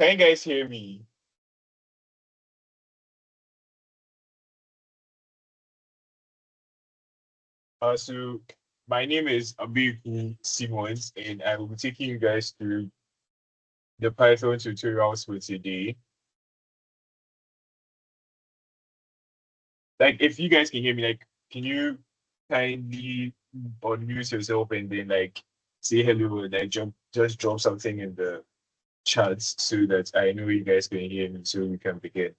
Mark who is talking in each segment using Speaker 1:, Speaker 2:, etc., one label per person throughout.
Speaker 1: Can you guys hear me? So my name is Abiku Simons, and I will be taking you guys through the Python tutorials for today. Like, if you guys can hear me, like, can you kindly unmute yourself and then like say hello and like just drop something in the chats so that I know you guys can hear me so we can begin.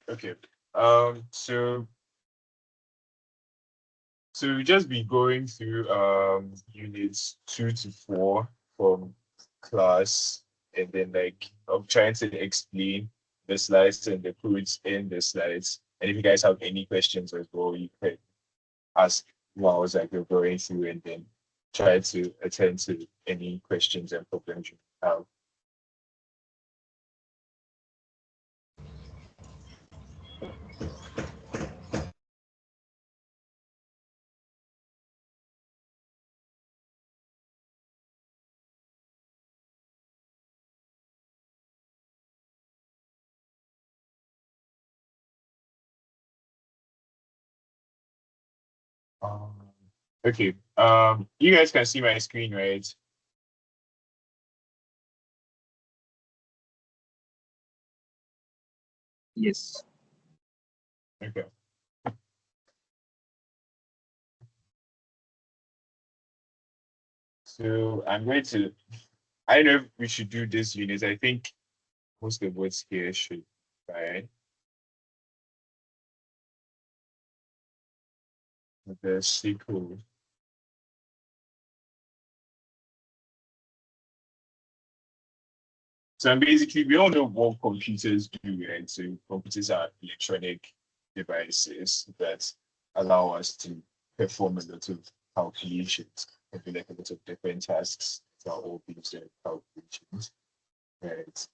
Speaker 1: Okay. Um, so so we'll just be going through units 2 to 4 from class, and then like I'm trying to explain the slides and the codes in the slides. And if you guys have any questions as well, you can ask while I was like you're going through, and then try to attend to any questions and problems you have. Um, okay. You guys can see my screen, right?
Speaker 2: Yes.
Speaker 1: Okay. So I'm going to. I don't know if we should do this unit. I think most of what's here should be fine. The SQL. So basically, we all know what computers do, right? So computers are electronic devices that allow us to perform a lot of calculations and do like a lot of different tasks that are all based on calculations. Right.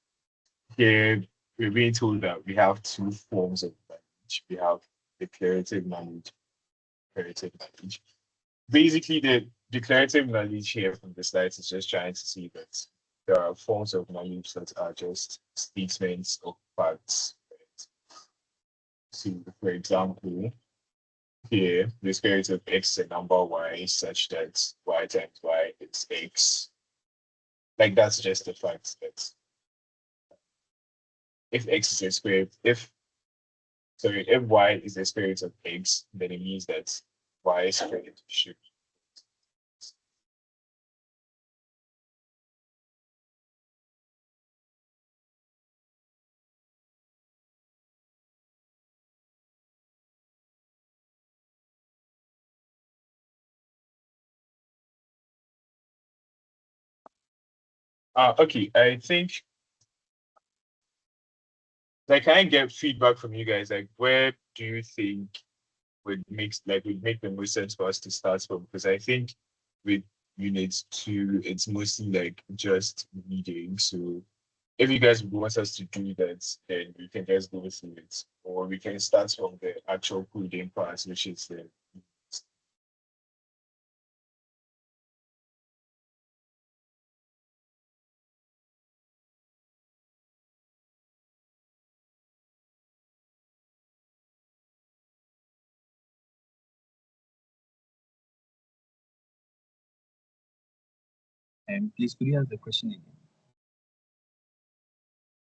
Speaker 1: Here, we're being told that we have two forms of knowledge. We have declarative knowledge, imperative knowledge. Basically, the declarative knowledge here from the slides is just trying to see that there are forms of knowledge that are just statements of facts. Right? So, for example, here, the spirit of x is a number y such that y times y is x. Like, that's just a fact that if x is a square, if sorry, if y is the spirit of x, then it means that y squared should. Okay, I think like can I get feedback from you guys? Like where do you think would make the most sense for us to start from? Because I think with unit 2, it's mostly like just reading. So if you guys want us to do that, then we can just go through it. Or we can start from the actual coding part, which is the
Speaker 2: And please, could you ask the question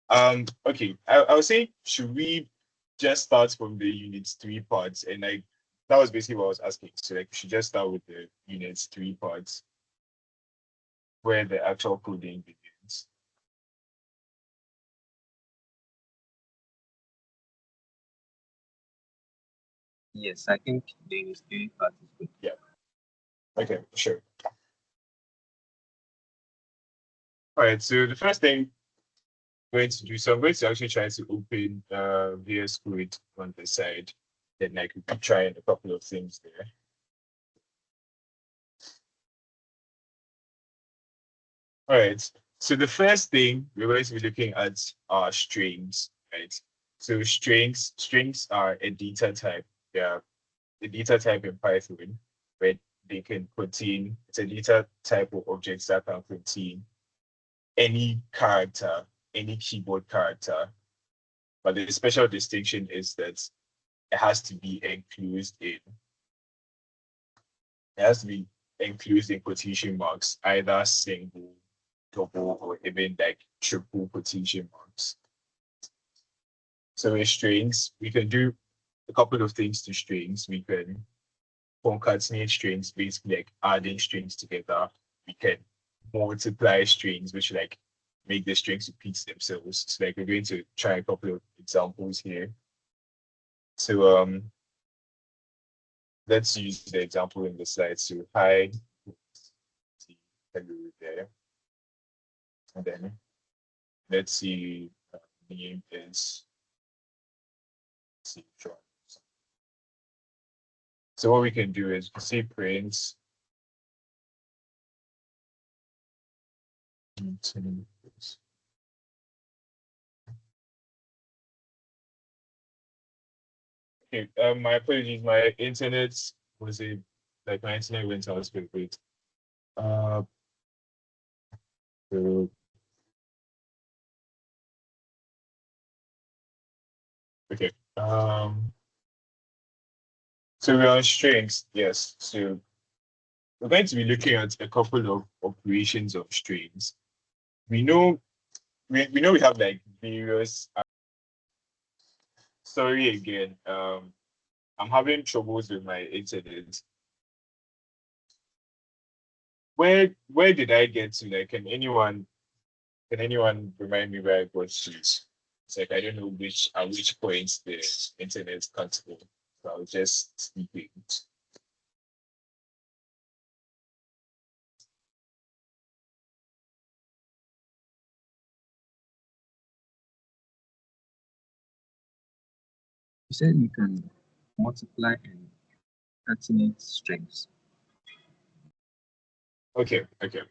Speaker 2: again?
Speaker 1: Okay. I was saying should we just start from the unit 3 parts, and like that was basically what I was asking. So like we should just start with the unit 3 parts where the actual coding begins.
Speaker 2: Yes, I think the history part is good.
Speaker 1: Yeah. Okay, sure. All right. So the first thing I'm going to do, so I'm going to actually try to open VS Code on the side. Then I could be trying a couple of things there. All right. So the first thing we're going to be looking at are strings, right? So strings are a data type. Yeah, a data type in Python, where they can contain, it's a data type of objects that can contain any character, any keyboard character. But the special distinction is that it has to be enclosed in, it has to be enclosed in quotation marks, either single, double, or even like triple quotation marks. So with strings, we can do a couple of things to strings. We can concatenate strings, basically like adding strings together. We can multiply strings, which like make the strings repeat themselves. So like we're going to try a couple of examples here. So let's use the example in the slide. So hi, hello there. And then let's see, name is, see, John. So what we can do is say print. Okay, my apologies, my internet was a, like my internet went out, was great. So, okay. So we're on strings, yes. So we're going to be looking at a couple of operations of strings. We know we know we have like various. Sorry again. I'm having troubles with my internet. Where did I get to? Like, can anyone remind me where I got to? It's like I don't know which at which point the internet cut off. So I was just sleeping.
Speaker 2: You said you can multiply and concatenate strings.
Speaker 1: Okay, okay.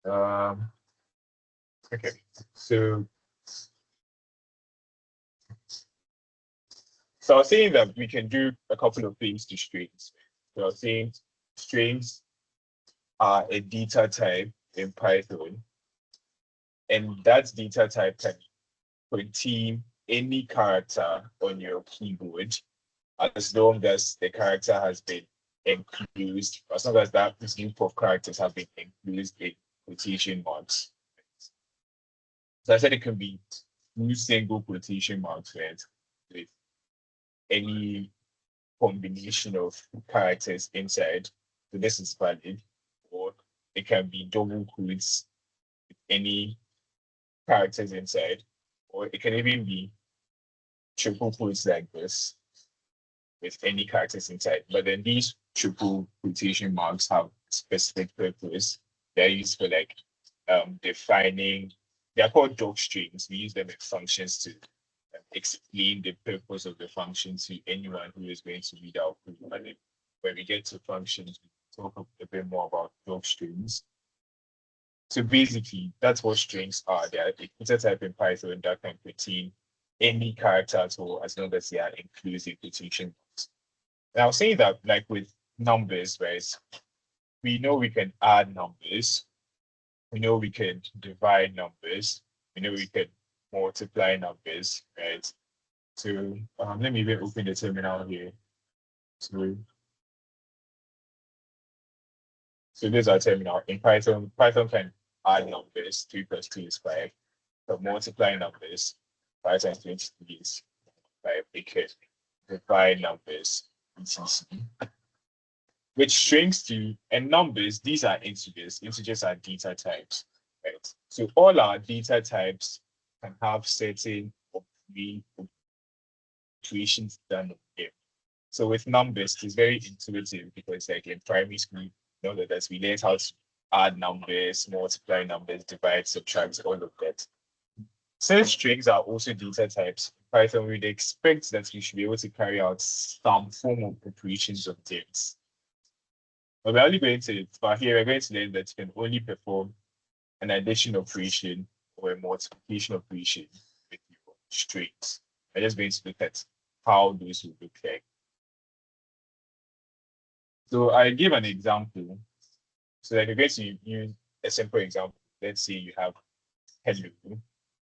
Speaker 1: Um, okay. So I was saying that we can do a couple of things to strings. So I was saying strings are a data type in Python, and that data type can contain any character on your keyboard as long as the character has been enclosed, as long as that group of characters have been enclosed in quotation marks. So I said it can be two single quotation marks, right? With any combination of characters inside. So this is valid. Or it can be double quotes with any characters inside. Or it can even be triple quotes like this with any characters inside. But then these triple quotation marks have specific purpose. They're used for like defining, they're called doc strings. We use them in functions to explain the purpose of the function to anyone who is going to read our code. And then when we get to functions, we talk a bit more about doc strings. So basically, that's what strings are. They are a data type in Python that can contain any character at all as long as they are inclusive quotation marks. And I was saying that like with numbers, right? We know we can add numbers. We know we can divide numbers. We know we can multiply numbers, right? So let me even open the terminal here. So this is our terminal. In Python, Python can add numbers, 3 plus 2 is 5. So multiply numbers, 5 times 23 is 5. It can divide numbers, etc. Which strings do, and numbers, these are integers. Integers are data types, right? So all our data types can have certain operations done on them. So with numbers, it's very intuitive because like in primary school, you know that as we learn how to add numbers, multiply numbers, divide, subtract, all of that. Since strings are also data types, Python would expect that we should be able to carry out some form of operations on them. But we're only going to, but here we're going to learn that you can only perform an addition operation or a multiplication operation with your strings. We're just going to look at how those will look like. So I give an example. So like we're going to use a simple example. Let's say you have hello,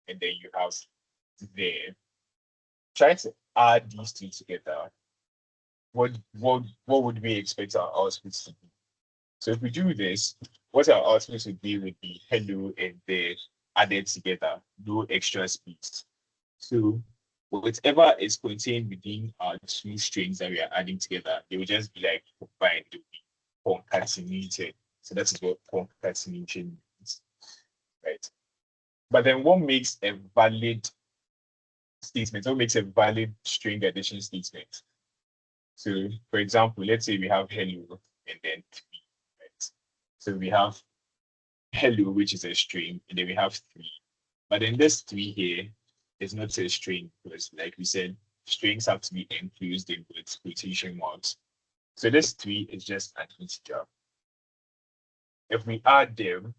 Speaker 1: and then you have there. Try to add these two together. What would we expect our output to be? So if we do this, what our output would be hello and there added together, no extra space. So whatever is contained within our two strings that we are adding together, they will just be like combined, to be concatenated. So that is what concatenation means, right? But then what makes a valid statement? What makes a valid string addition statement? So for example, let's say we have hello and then three, right? So we have hello, which is a string, and then we have three. But then this three here is not a string because, like we said, strings have to be enclosed in with quotation marks. So this three is just an integer. If we add them,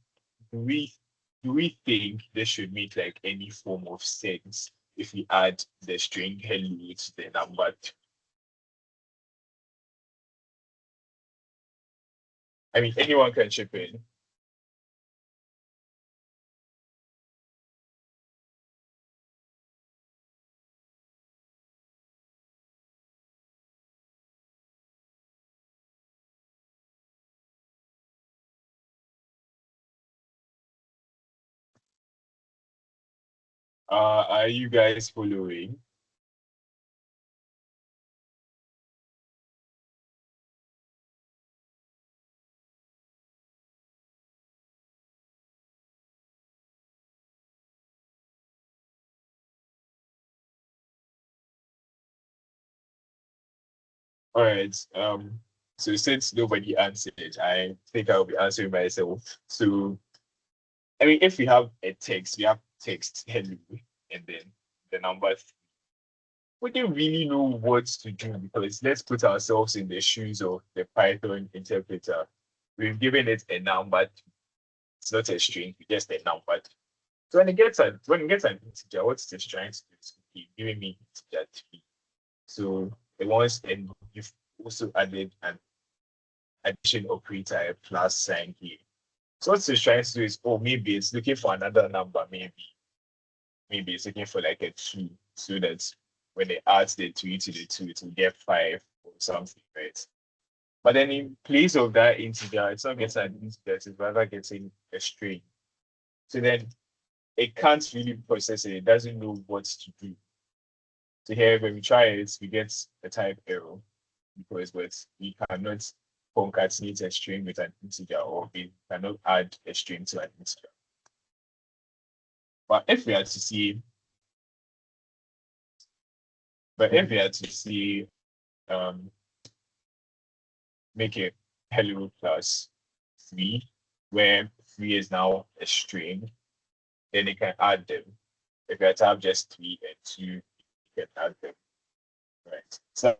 Speaker 1: do we think this should make like any form of sense if we add the string hello to the number two? I mean, anyone can chip in. Are you guys following? All right. So since nobody answered, I think I'll be answering myself. So I mean, if we have a text, we have text hello, and then the number three. We didn't really know what to do because let's put ourselves in the shoes of the Python interpreter. We've given it a number. It's not a string, just a number. So when it gets an integer, what's this trying to do? Is giving me integer three. So it wants, and you've also added an addition operator, a plus sign here. So what it's trying to do is, oh, maybe it's looking for another number, maybe it's looking for like a two, so that when they add the two to the two, it will get five or something, right? But then in place of that integer, it's not getting an integer, it's rather getting a string. So then it can't really process it, it doesn't know what to do. So here, when we try it, we get a type error because we cannot concatenate a string with an integer, or we cannot add a string to an integer. But if we are to see, um, make it hello plus three, where three is now a string, then you can add them. If you have just three and two, you can add them, right? So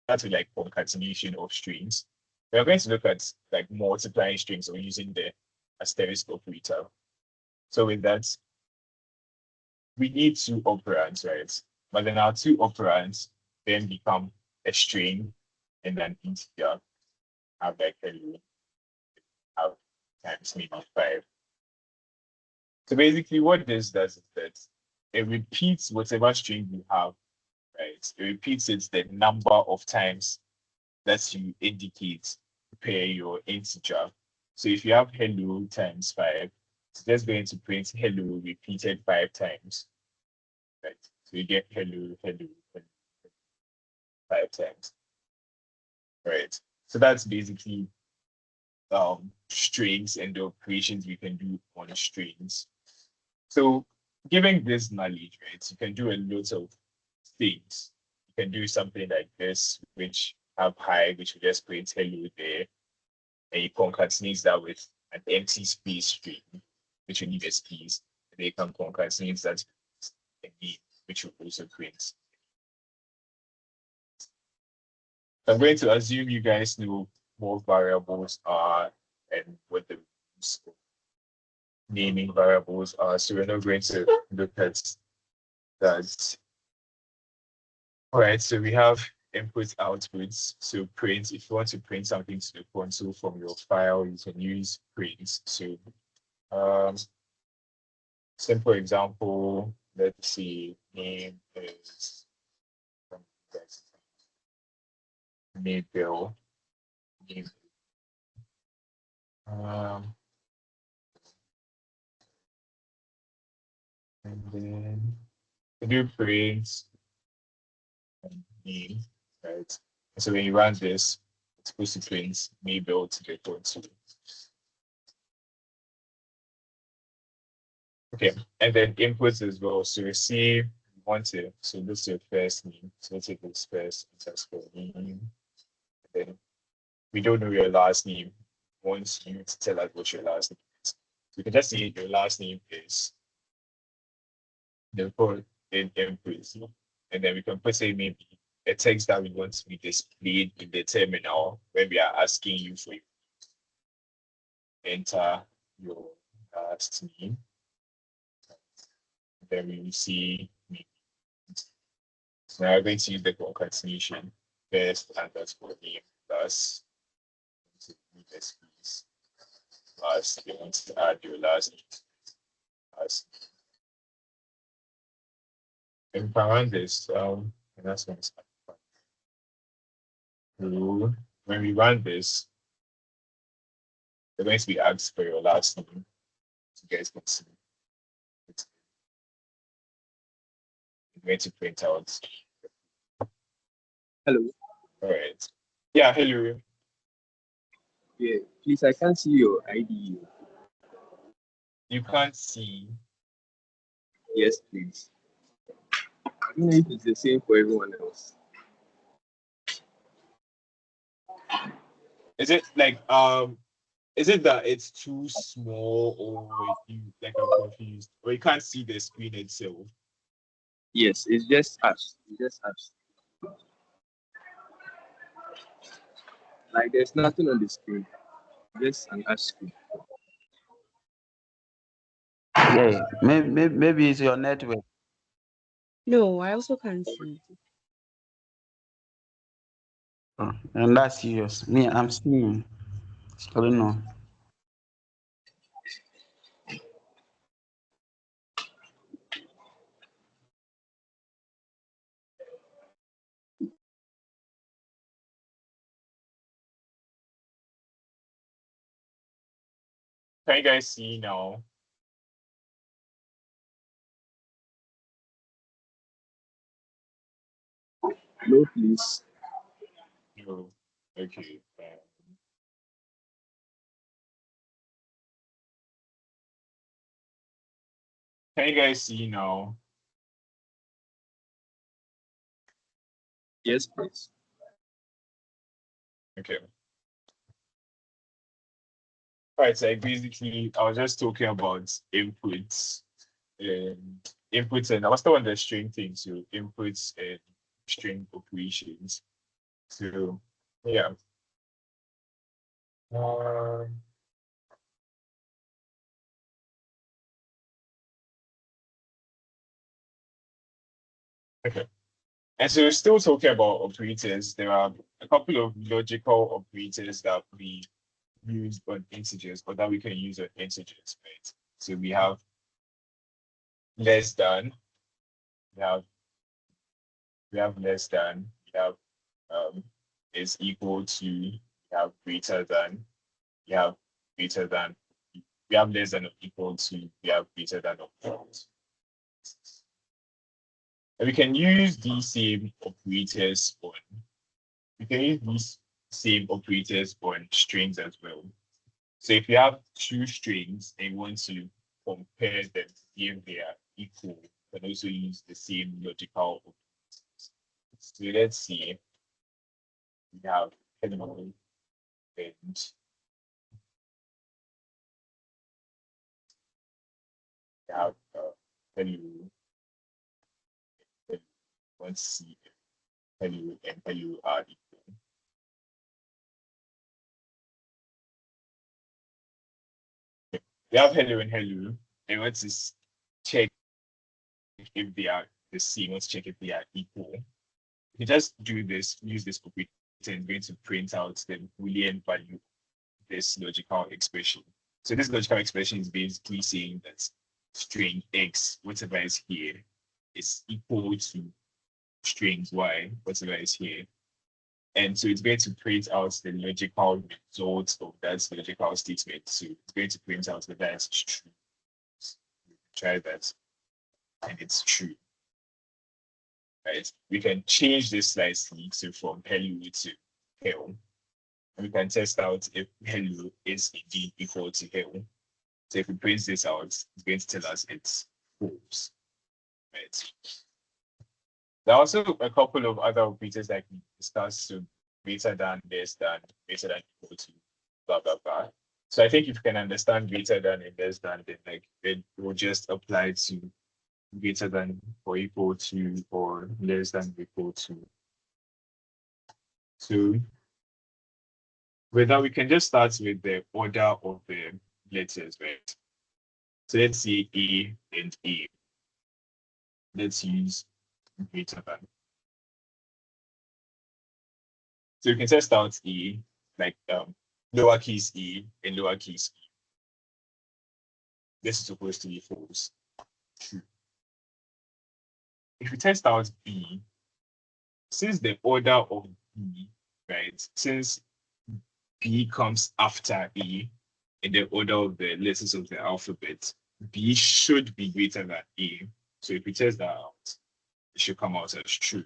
Speaker 1: that's like concatenation of strings. We're going to look at like multiplying strings or using the asterisk operator. So with that, we need two operands, right? But then our two operands then become a string and an integer. Have like hello, have times maybe five. So basically what this does is that it repeats whatever string you have, right? It repeats it the number of times that you indicate per your integer. So if you have hello times five, it's just going to print hello repeated five times, right? So you get hello, hello, hello five times, right? So that's basically strings and the operations we can do on strings. So given this knowledge, right, you can do a lot of things. You can do something like this, which have high, which will just print hello there, and you concatenate that with an empty space string, which will need a space. And they can concatenate that again, which will also print. I'm going to assume you guys know what variables are and what the rules of naming variables are. So we're not going to look at that. All right, so we have inputs, outputs. So print, if you want to print something to the console from your file, you can use print. So simple example, let's see, name is Maybell. Name, um, and then we do print and name, right? So when you run this, it's supposed to print Maybell to the console. Okay, and then inputs as well. So you see, you want to, so this is your first name. So let's take this first, that's for name. Then we don't know your last name. Once you to tell us what your last name is. So you can just say your last name is the code in inputs. And then we can put say maybe a text that we want to be displayed in the terminal when we are asking you for you enter your last name. Then we will see me. So now we're going to use the concatenation first underscore name plus this piece plus you want to add your last name plus and if I run this and that's going to when we run this, they're going to be asked for your last name. So you guys can see it's going to print out.
Speaker 2: Hello.
Speaker 1: All right. Yeah, hello.
Speaker 2: Yeah, please, I can't see your ID.
Speaker 1: You can't see.
Speaker 2: Yes, please. I don't know if it's the same for everyone else.
Speaker 1: Is it like is it that it's too small or you like I'm confused or you can't see the screen itself?
Speaker 2: Yes, it's just us. It's just us. Like there's nothing on the screen. Just an us screen.
Speaker 3: Yeah, maybe it's your network.
Speaker 4: No, I also can't see.
Speaker 3: Oh, and that's serious. Me, I'm seeing. I don't know.
Speaker 1: Can you guys see now?
Speaker 2: No, please.
Speaker 1: No. Okay. Can you guys see now?
Speaker 2: Yes, please.
Speaker 1: Okay. All right, so basically I was just talking about inputs and inputs and I was still on the string thing, so inputs and string operations. So yeah. Um, okay. And so we're still talking about operators. There are a couple of logical operators that we use on integers, or that we can use on integers, right? So we have less than, we have less than, we have is equal to, we have greater than, we have greater than, we have less than or equal to, we have greater than or equal to. And we can use these same operators on, we can use these same operators on strings as well. So if you have two strings and you want to compare them to see if they are equal, you can also use the same logical operators. So let's see. We have hello and we have hello. Let's see if hello and hello are equal. we have hello and hello, and want to check if they are the same, want to check if they are equal. You just do this, use this operator, and going to print out the Boolean value of this logical expression. So this logical expression is basically saying that string X, whatever is here, is equal to string Y, whatever is here. And so it's going to print out the logical result of that logical statement. So it's going to print out that that's true. So try that, and it's true. Right? We can change this slightly, so from hello to hell. And we can test out if hello is indeed equal to hell. So if we print this out, it's going to tell us it's false. Right? There are also a couple of other operators that we discussed, so greater than, less than, greater than, equal to, blah, blah, blah. So I think if you can understand greater than and less than, then like it will just apply to greater than or equal to or less than or equal to. So with that, we can just start with the order of the letters, right? So let's see A and A. Let's use greater than. So you can test out E, like lowercase e and lowercase e. This is supposed to be false. True. If you test out B, since the order of B, right, since B comes after A in the order of the letters of the alphabet, B should be greater than A. So if we test that out, it should come out as true.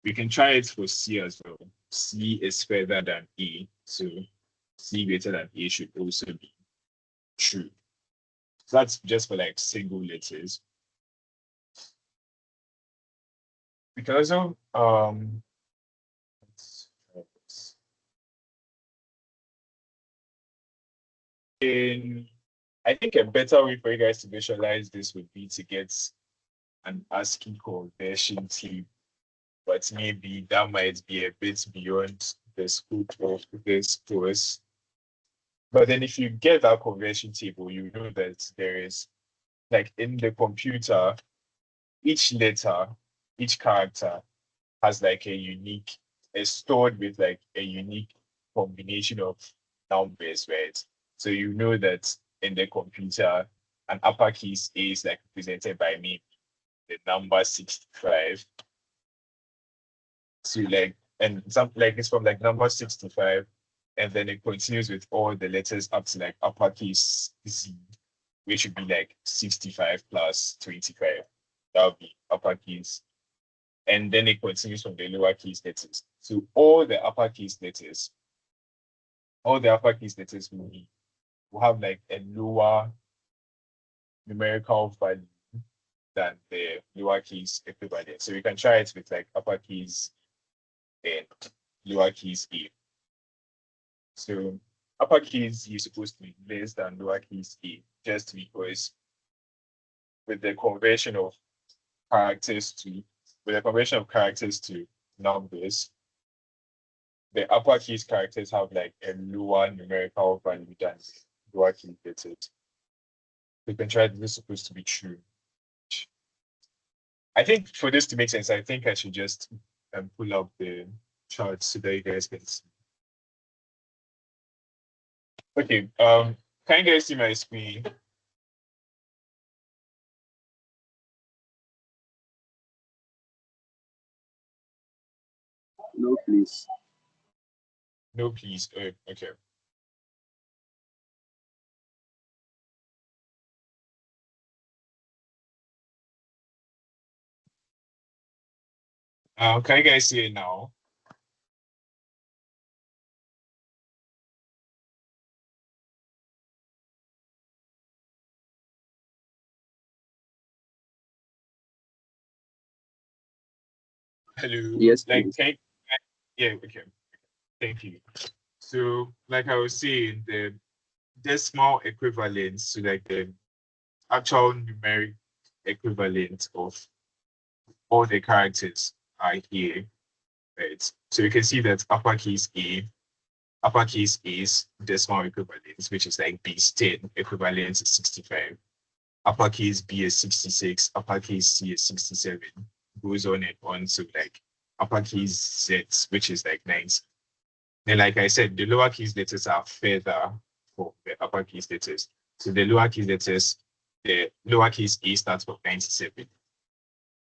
Speaker 1: We can try it for C as well. C is further than A, so C greater than A should also be true. So that's just for like single letters. We can also let's try this. I think a better way for you guys to visualize this would be to get an ASCII conversion table, but maybe that might be a bit beyond the scope of this course. But then if you get that conversion table, you know that there is, like in the computer, each letter, each character has like a unique, is stored with like a unique combination of numbers, right? So you know that in the computer, an uppercase A is like represented by maybe the number 65. So like, and some like it's from like number 65, and then it continues with all the letters up to like uppercase Z, which would be like 65 plus 25. That would be uppercase. And then it continues from the lowercase letters. So all the uppercase letters will have like a lower numerical value than the lowercase equivalent. So you can try it with like uppercase and lowercase a. So uppercase is supposed to be less than lowercase a, just because with the conversion of characters to numbers, the uppercase characters have like a lower numerical value than the lowercase letters. You can try this is supposed to be true. I think for this to make sense, I think I should just pull up the chart so that you guys can see. Okay, can you guys see my screen?
Speaker 2: No, please.
Speaker 1: No, please. Okay. Can you guys see it now? Hello.
Speaker 2: Yes,
Speaker 1: Like,
Speaker 2: please.
Speaker 1: yeah, okay. Thank you. So, like I was saying, the decimal equivalents to like the actual numeric equivalent of all the characters are here, right? So you can see that uppercase A uppercase A is decimal equivalent, which is like base 10, equivalent to 65. Uppercase B is 66, uppercase C is 67, goes on and on to like uppercase Z, which is like 90. Then, like I said, the lowercase letters are further for the uppercase letters. So the lowercase letters, the lowercase A starts from 97,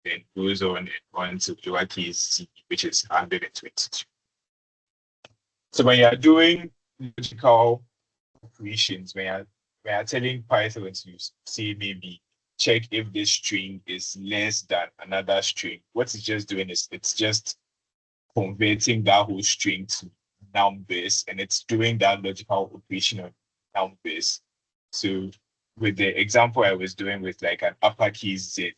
Speaker 1: then goes on and on to lowercase C, which is 122. So when you're doing logical operations, when you're telling Python to say maybe check if this string is less than another string, what it's just doing is it's just converting that whole string to numbers, and it's doing that logical operation on numbers. So with the example I was doing with like an uppercase Z,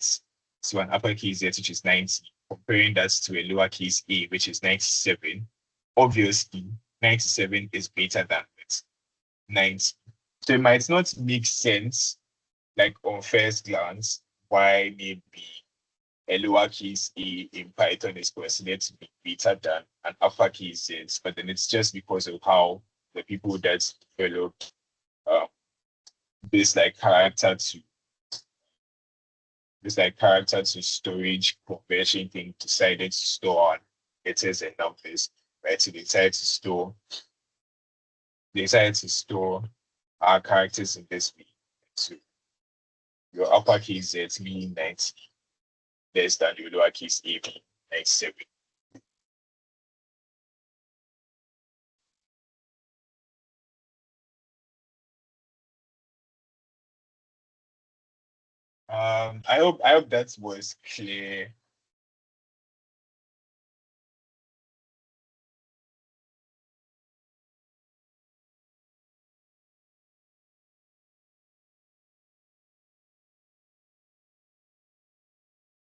Speaker 1: so an uppercase Z, which is 90, comparing that to a lowercase a, which is 97, obviously 97 is greater than 90. So it might not make sense, like on first glance, why maybe a lowercase a in Python is considered to be greater than an uppercase Z, but then it's just because of how the people that developed this character to storage conversion thing decided to store letters and numbers, right? So they decided to store our characters in this way. So your uppercase Z meaning 90 less than your lowercase a meaning 97. I hope that was clear.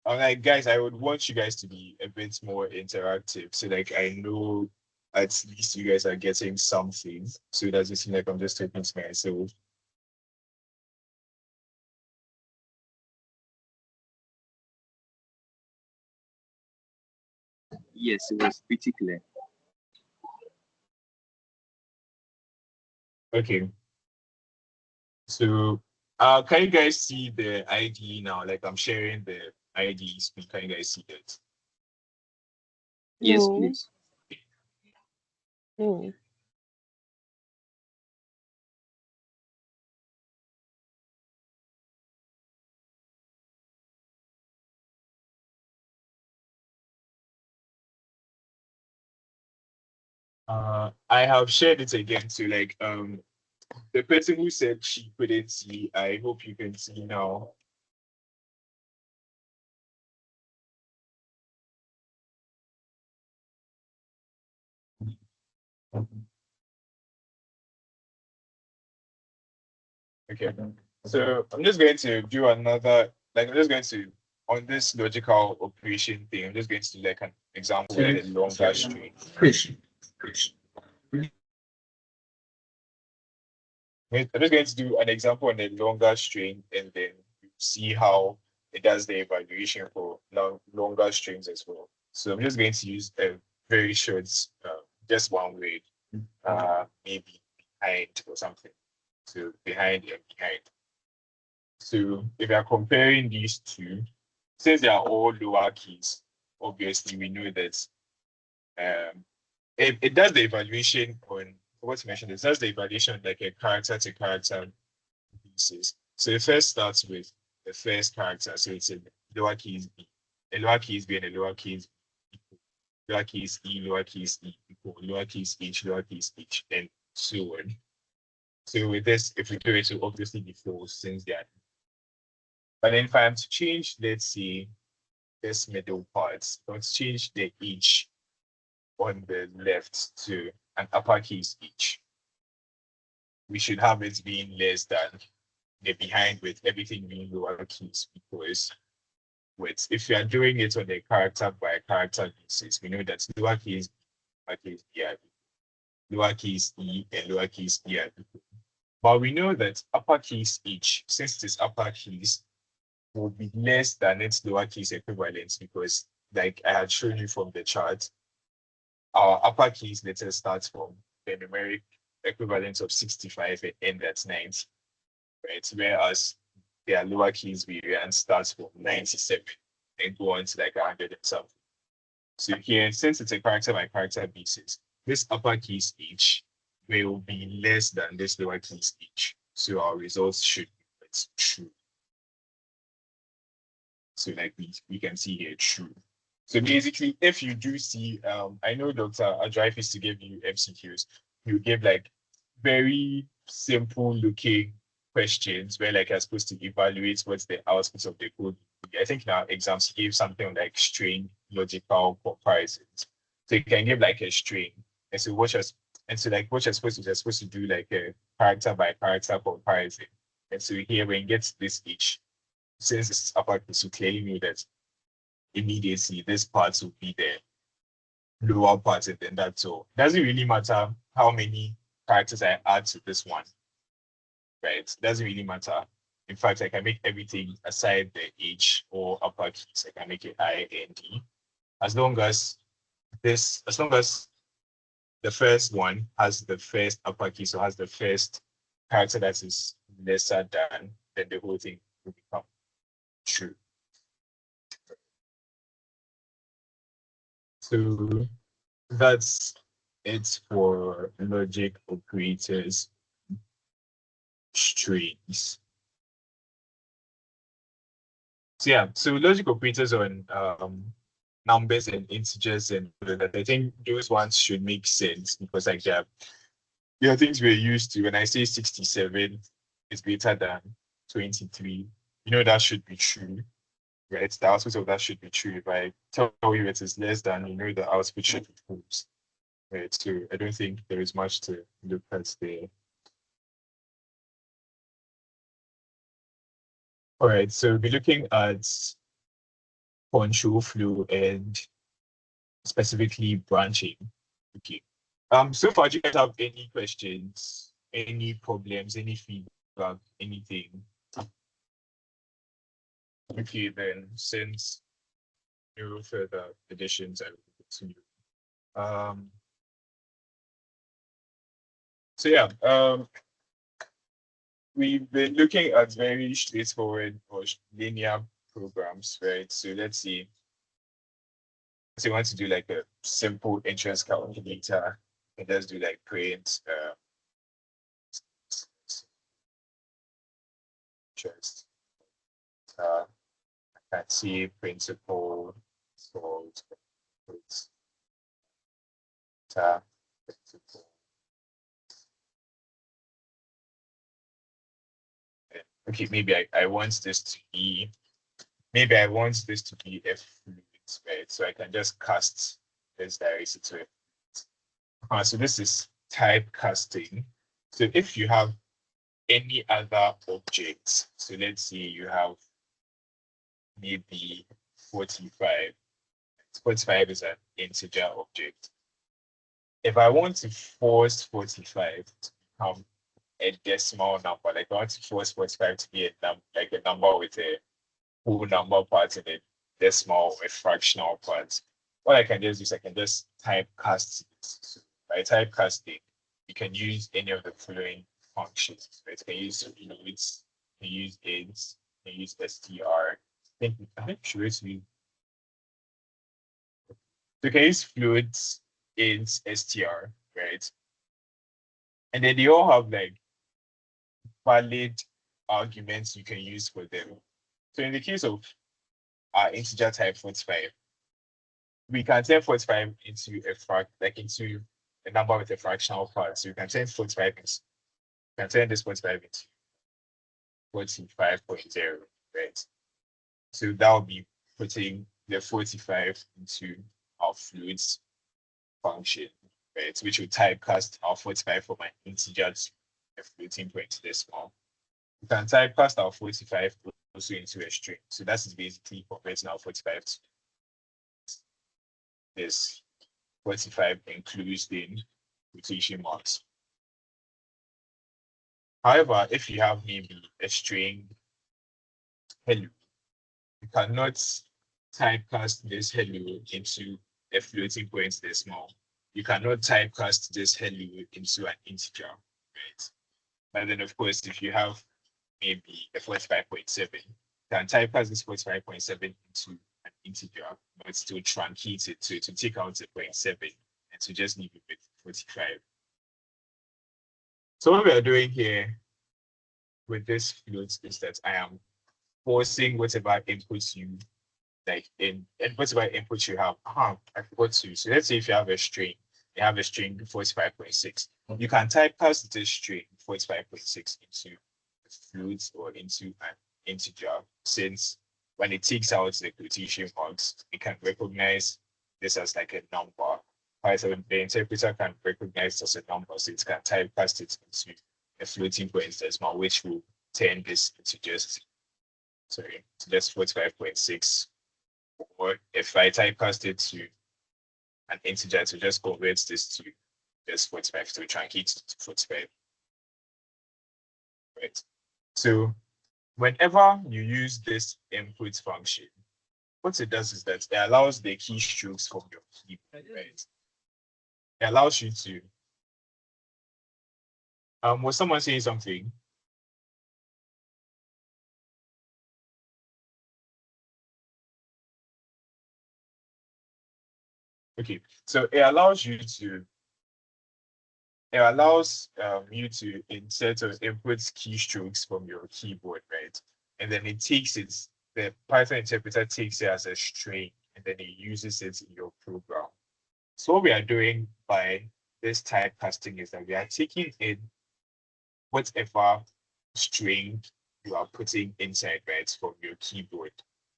Speaker 1: Like guys, I would want you guys to be a bit more interactive, so like I know at least you guys are getting something, so it doesn't seem like I'm just talking to myself.
Speaker 2: Yes, it was pretty clear.
Speaker 1: Okay. So can you guys see the ID now? Like I'm sharing the ID screen. Can you guys see that?
Speaker 2: Yes,
Speaker 4: No.
Speaker 2: please.
Speaker 4: No.
Speaker 1: I have shared it again to like the person who said she couldn't see. I hope you can see now. Okay. So I'm just going to do another, like I'm just going to, on this logical operation thing, I'm just going to do like an example with a longer string. I'm just going to do an example on a longer string, and then see how it does the evaluation for longer strings as well. So I'm just going to use a very short, just one word, maybe behind or something. So behind and behind. So if you're comparing these two, since they are all lower keys, obviously we know that it does the evaluation on what to mention. It does the evaluation like a character to character basis. So it first starts with the first character. So it's a lowercase b, a lowercase b and a lowercase b equal, lowercase e, lowercase e equal, lowercase h, and so on. So with this, if we do it, it will obviously be false since they are. But then if I am to change, let's say, this middle part, let's change the h on the left to an uppercase h. We should have it being less than the behind with everything being lowercase, because if you are doing it on a character by character basis, we know that lowercase b are lowercase e and lowercase e are equal. But we know that uppercase h, since it is uppercase, will be less than its lowercase equivalent, because like I had shown you from the chart, our uppercase letter starts from the numeric equivalent of 65 and end at 90, right? Whereas their lowercase variant starts from 97 and go on to like 100 and something. So here, since it's a character by character basis, this uppercase H will be less than this lowercase H. So our results should be true. So like we can see here, true. So basically, if you do see, I know Dr. Adrive is to give you MCQs. You give like very simple looking questions where like you're supposed to evaluate what's the output of the code. I think in our exams you gave something like string logical comparisons. So you can give like a string. And so what you're supposed to do like a character by character comparison. And so here when you get to this H, since it's uppercase, you clearly know that immediately this part will be the lower part and then that. So it doesn't really matter how many characters I add to this one, right? It doesn't really matter. In fact, I can make everything aside the H or uppercase. I can make it I and D. As long as the first one has the first uppercase or has the first character that is lesser than, then the whole thing will become true. So that's it for logic operators strings. So yeah, so logic operators on numbers and integers and that, I think those ones should make sense because like there are things we're used to. When I say 67 is greater than 23, you know that should be true, right? The output of that should be true. If I tell you it is less than, you know the output should be false, right? So I don't think there is much to look at there. All right, so we'll be looking at control flow and specifically branching. Okay. So far, do you guys have any questions, any problems, any feedback, anything? Okay, then since no further additions, I will continue. So yeah, we've been looking at very straightforward or linear programs, right? So let's see. So you want to do like a simple interest calculator, and let's do like print interest. Let's see principal solved principal. Okay, maybe I want this to be a fluid, right? So I can just cast this directly to it. So this is typecasting. So if you have any other objects, so let's say you have maybe 45. 45 is an integer object. If I want to force 45 to become a decimal number, like I want to force 45 to be a number with a whole number part in it, decimal or fractional part, what I can just do is I can just typecast it. So by typecasting, you can use any of the following functions. Right? You can use floats, you can use int, you can use str. I think should use. So you can use floats, int, str, right? And then they all have like valid arguments you can use for them. So in the case of our integer type 45, we can turn 45 into into a number with a fractional part. So you can turn 45 into, you can turn this 45 into 45.0, right? So that will be putting the 45 into our floats function, right? Which will typecast our 45 from an integer to a floating point decimal. You can typecast our 45 also into a string. So that's basically converting our 45 to this 45 enclosed in quotation marks. However, if you have maybe a string hello, you cannot typecast this hello into a floating point decimal. you cannot typecast this hello into an integer, right? But then, of course, if you have maybe a 45.7, you can typecast this 45.7 into an integer, but still truncate it to take out the 0.7 and to just leave it with 45. So what we are doing here with this float is that I am forcing whatever inputs you like in and whatever input you have. I forgot to. So let's say if you have a string, 45.6. You can typecast this string 45.6 into a float or into an integer, since when it takes out the quotation marks, it can recognize this as like a number. Python, the interpreter can recognize this as a number, so it can typecast it into a floating point decimal, which will turn this into just 45.6. Or if I typecast it to an integer, to just convert this to just 45, to truncate it to 45. Right. So whenever you use this input function, what it does is that it allows the keystrokes from your keyboard, right? It allows you to. Was someone saying something? Okay, so it allows you to insert or input keystrokes from your keyboard, right? And then the Python interpreter takes it as a string, and then it uses it in your program. So what we are doing by this typecasting is that we are taking in whatever string you are putting inside, right, from your keyboard,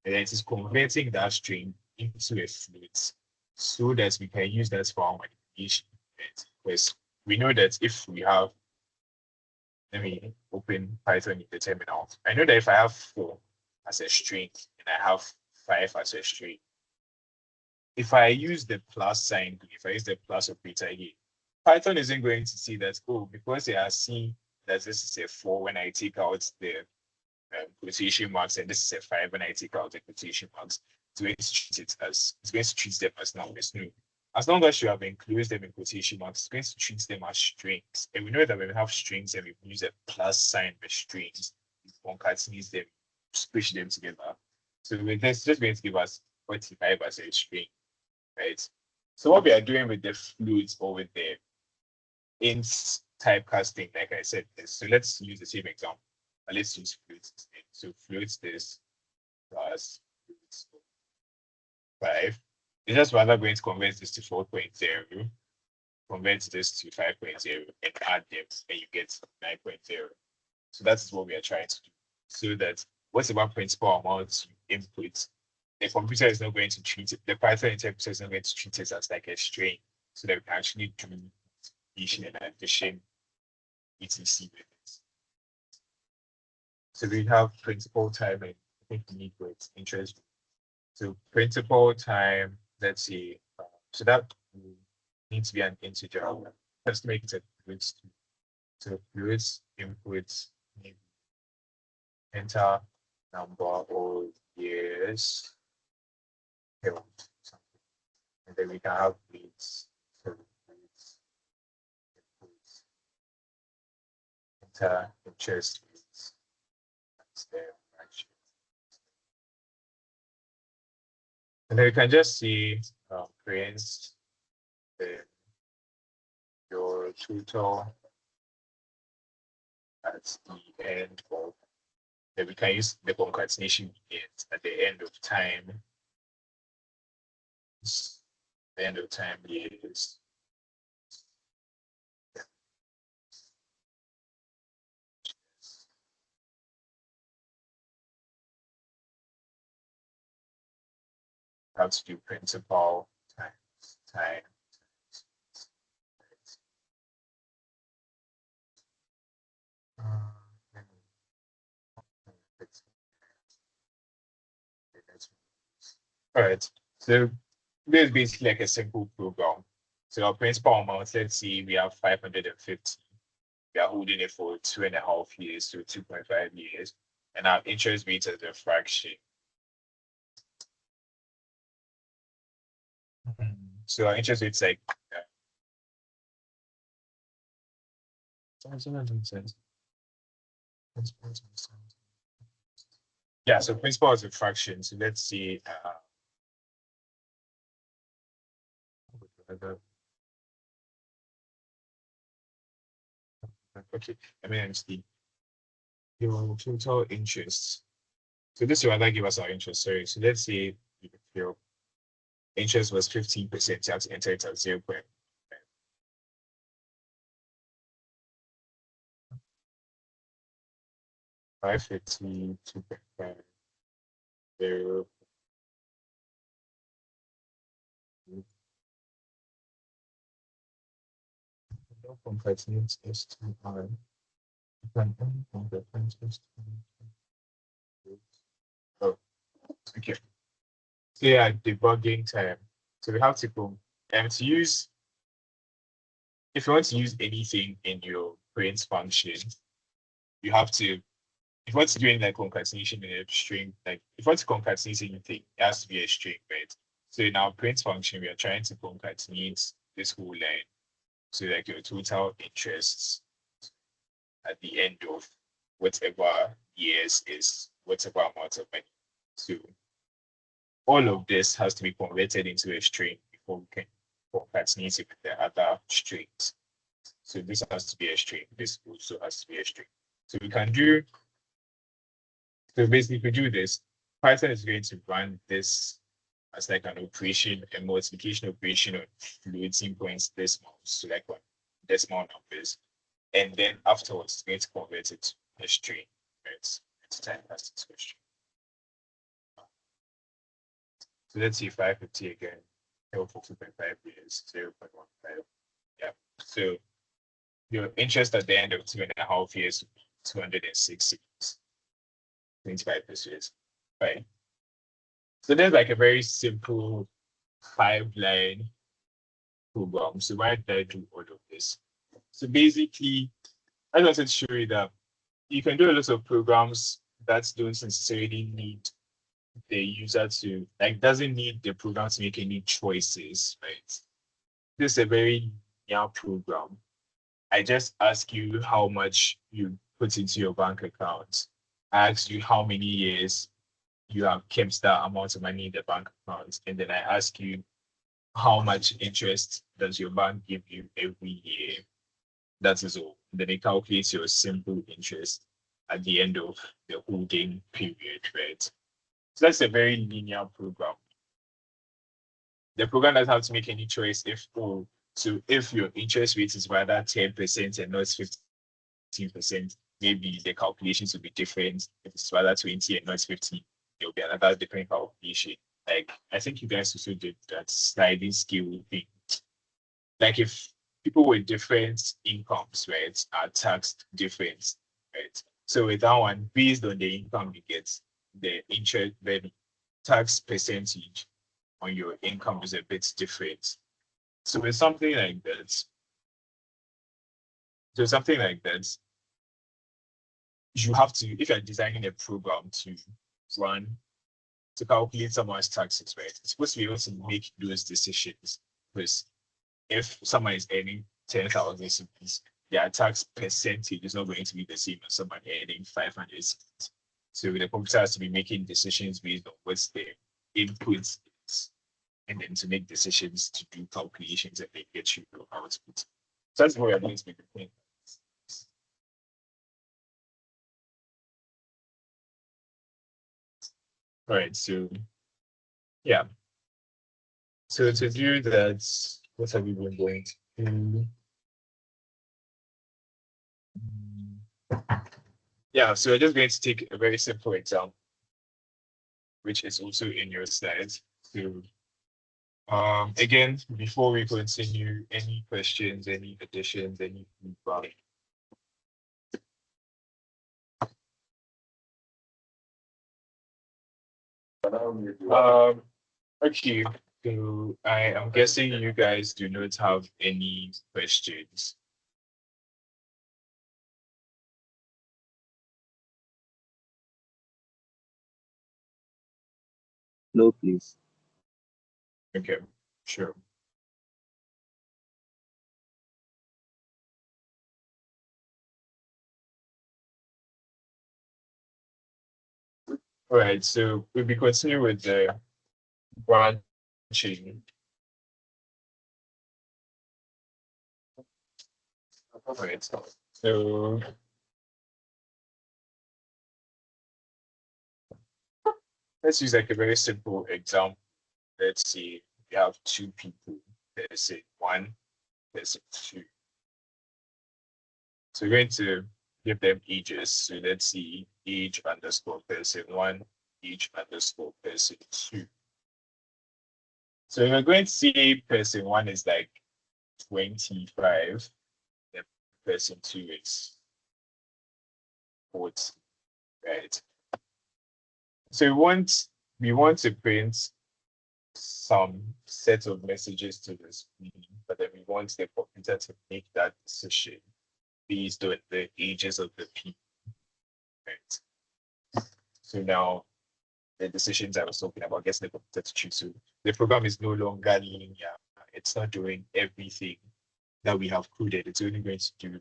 Speaker 1: and then it is converting that string into a float so that we can use that for our manipulation, right? Because we know that if we have, let me open Python in the terminal. I know that if I have 4 as a string and I have 5 as a string, if I use the plus sign, if I use the plus operator here, Python isn't going to see that, oh, because they are seeing that this is a 4 when I take out the quotation marks, and this is a 5 when I take out the quotation marks. It's going to treat them as numbers. No. As long as you have enclosed them in quotation marks, it's going to treat them as strings. And we know that when we have strings and we use a plus sign with strings, it concatenates them, squish them together. So it's just going to give us 45 as a string, right? So what we are doing with the floats or with the int typecasting, like I said, so let's use the same example. Let's use floats instead. So floats this plus floats 5. It's just rather going to convert this to 4.0, convert this to 5.0, and add them, and you get 9.0. So that's what we are trying to do. So that whatever principal amount you input, the computer is not going to treat it, the Python interpreter is not going to treat it as like a string, so that we can actually do multiplication and addition, etc. with it. So we have principal time, and I think we need with interest. So principal time, let's see. So that needs to be an integer. Let's make it a float. So floats inputs enter number or years held, and then we can have reads. So reads inputs enter interest rates. That's the fraction. And then you can just see print your total at the end of, then we can use the concatenation at the end of time. The end of time is have to do principal times time. All right, so this is basically like a simple program. So our principal amount, let's see, we have 550. We are holding it for 2.5 years, so 2.5 years, and our interest rate as a fraction. So our interest rate is like Yeah, so principles of fraction. So let's see. Okay, I mean, see your total interest. So this will give us our interest. Sorry. So let's say if your interest was 15%, you have to enter it at 0.550, 2.5, 0. No completeness is too high. You can only completeness is too. Oh, okay. So yeah, debugging time. So we have to go and to use, if you want to use anything in your print function, you have to, if you want to do any like concatenation in a string, like if you want to concatenate anything, it has to be a string, right? So in our print function, we are trying to concatenate this whole line. So like your total interests at the end of whatever years is whatever amount of money. So all of this has to be converted into a string before we can concatenate it with the other strings. So this has to be a string. This also has to be a string. So we can do, so basically if we do this, Python is going to run this as like an operation, a multiplication operation on floating points decimals, so like on decimal numbers. And then afterwards, it's going to convert it to a string, right? It's time passed to a string. So let's see 550 again. 2.5 is 0.15. Yeah. So your interest at the end of 2.5 years, 260, 25%. Right. So there's like a very simple 5-line program. So why did I do all of this? So basically, I just wanted to show you that you can do a lot of programs that don't necessarily need the user to, like, doesn't need the program to make any choices, right? This is a very young program. I just ask you how much you put into your bank account. I ask you how many years you have kept that amount of money in the bank account. And then I ask you how much interest does your bank give you every year. That is all. Then it calculates your simple interest at the end of the holding period, right? So that's a very linear program. The program doesn't have to make any choice if, oh, so if your interest rate is rather 10% and not 15%, maybe the calculations will be different. If it's rather 20 and not 15, there will be another different calculation. Like, I think you guys also did that sliding scale thing. Like, if people with different incomes, right, are taxed different, right? So with that one, based on the income you get, the interest, the tax percentage on your income is a bit different. So with something like that, you have to, if you're designing a program to run, to calculate someone's taxes, right? It's supposed to be able to make those decisions. Because if someone is earning 10,000 CPs, their tax percentage is not going to be the same as someone earning 500 CPs. So the computer has to be making decisions based on what's the inputs is, and then to make decisions to do calculations and then get you your output. So that's what we're going to be doing. All right, so yeah. So to do that, what have we been going to do? Yeah, so we're just going to take a very simple example, which is also in your slides. So again, before we continue, any questions, any additions, any feedback? Okay, so I am guessing you guys do not have any questions.
Speaker 2: No, please.
Speaker 1: Okay, sure. All right, so we'll be continuing with the branching. All right, so let's use like a very simple example. Let's say we have two people, person one, person two. So we're going to give them ages. So let's see age underscore person one, age underscore person two. So we're going to see person one is like 25, then person two is 40, right? So we want to print some set of messages to the screen, but then we want the computer to make that decision based on the ages of the people, right? So now the decisions I was talking about gets the computer to choose. So the program is no longer linear. It's not doing everything that we have coded. It's only going to do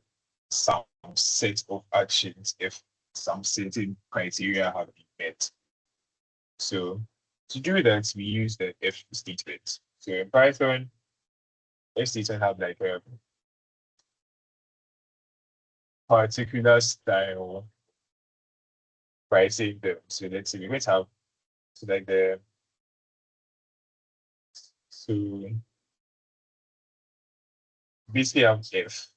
Speaker 1: some set of actions if some certain criteria have been met. So to do that, we use the if statement. So in Python, if statement have like a particular style pricing them. So let's say we're going to have so like the so basically have if,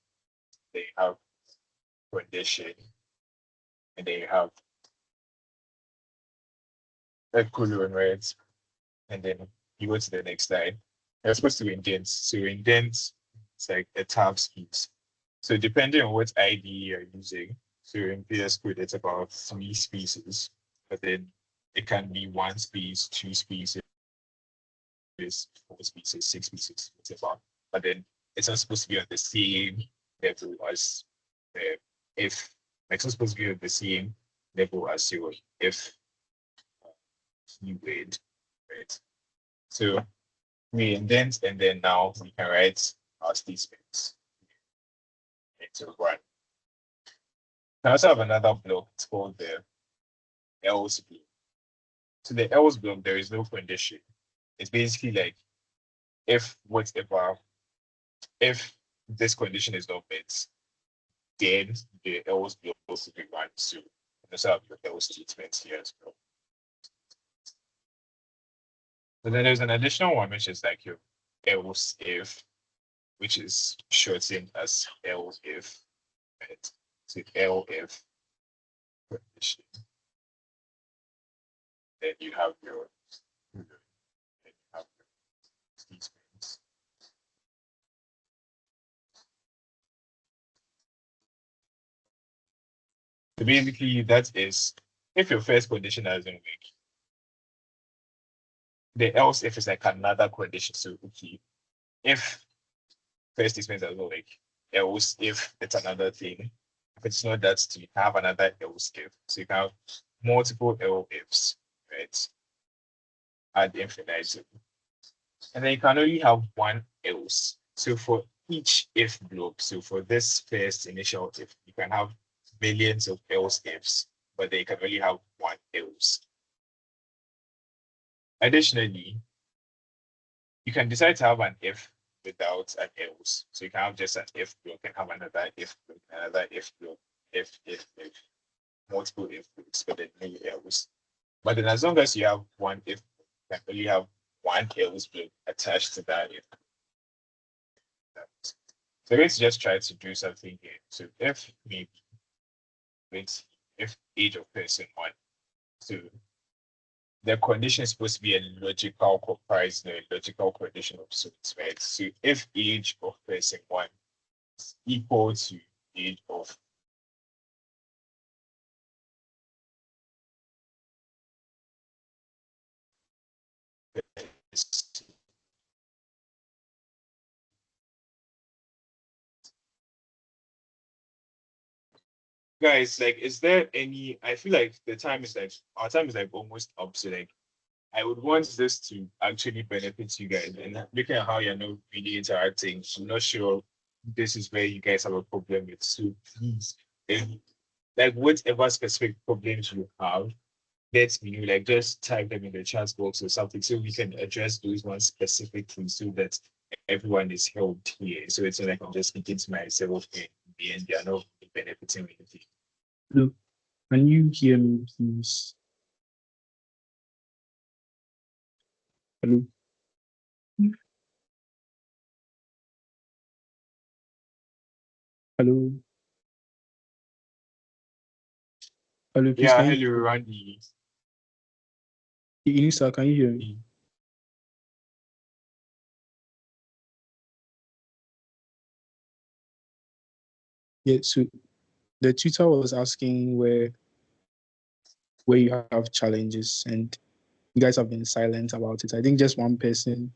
Speaker 1: they have condition, and then you have a colon, right? And then you go to the next line. You're supposed to indent. So indent, it's like a tab space. So depending on what ID you're using, so in VS Code, it's about 3 spaces, but then it can be 1 space, 2 spaces, 4 spaces, 6 spaces, whatever. But then it's not supposed to be on the same level as the if. It's not supposed to be on the same level as your if keyword, right? So we indent, and then now we can write our statements into one. I also have another block. It's called the else block. So the else block, there is no condition. It's basically like if whatever, if this condition is not met, then the else block will be run. So also have your else statements here as well. And then there's an additional one, which is like your else if, which is shortened as else if, right? So else if condition. Then you have your statements. So basically, that is if your first condition doesn't work, the else if is like another condition. So okay, if first statement doesn't work, else if it's another thing. If it's not that, you have another else if. So you can have multiple else ifs, right? Ad infinitum. And then you can only have one else. So for each if block, so for this first initial if, you can have millions of else ifs, but they can only have one else. Additionally, you can decide to have an if without an else. So you can have just an if block and have another if block, another if block, if, multiple if blocks, but then no else. But then as long as you have one if, you can only have one else block attached to that if. So let's just try to do something here. So if maybe, let's if age of person one. So the condition is supposed to be a logical comparison, a logical condition of sorts, right? So if age of person one is equal to age of guys, like, is there any? I feel like the time is like our time is like almost up. So like, I would want this to actually benefit you guys. And looking at how you're not really interacting, I'm not sure this is where you guys have a problem with. So please, like whatever specific problems you have, let me know, like just type them in the chat box or something so we can address those ones specifically so that everyone is helped here. So it's not like I'm just speaking to myself and in the end they are not benefiting anything.
Speaker 5: Hello, can you hear me, please? Hello. Hello. Hello, please.
Speaker 1: Yeah,
Speaker 5: Can you,
Speaker 1: hello, Randy.
Speaker 5: Inisa, can you hear me? Yeah, so the tutor was asking where you have challenges and you guys have been silent about it. I think just one person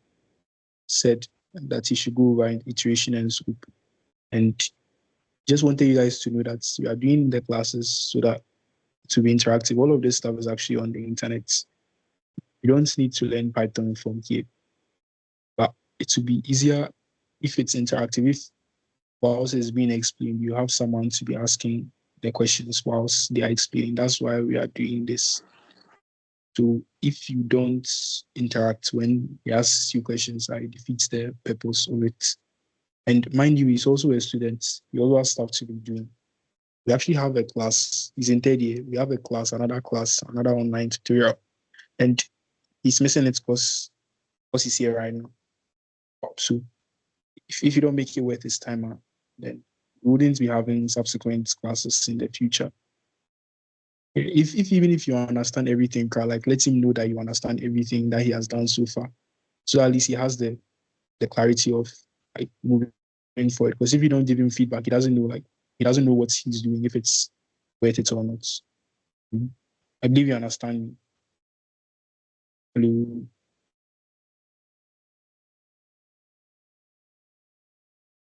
Speaker 5: said that he should go over in iteration and scoop. And just wanted you guys to know that we are doing the classes so that to be interactive. All of this stuff is actually on the internet. You don't need to learn Python from here, but it will be easier if it's interactive. If whilst it's being explained, you have someone to be asking the questions whilst they are explaining. That's why we are doing this. So if you don't interact when he asks you questions, it defeats the purpose of it. And mind you, he's also a student. He also has stuff to be doing. We actually have a class. He's in third year. We have a class, another online tutorial. And he's missing it because he's here right now. So if you don't make it worth his time, then we wouldn't be having subsequent classes in the future. If even if you understand everything, like let him know that you understand everything that he has done so far. So at least he has the clarity of like moving forward. Because if you don't give him feedback, he doesn't know what he's doing, if it's worth it or not. I believe you understand me. Hello.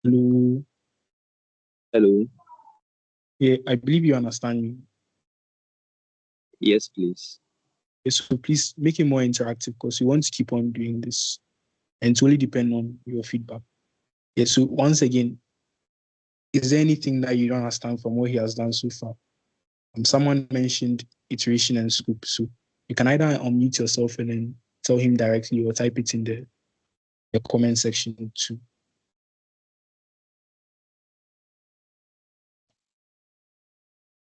Speaker 5: Hello.
Speaker 2: Hello.
Speaker 5: Yeah, I believe you understand me.
Speaker 2: Yes, please.
Speaker 5: Yeah, so please make it more interactive because we want to keep on doing this. And it's only depend on your feedback. Yeah, so once again, is there anything that you don't understand from what he has done so far? Someone mentioned iteration and scoop. So you can either unmute yourself and then tell him directly or type it in the comment section too.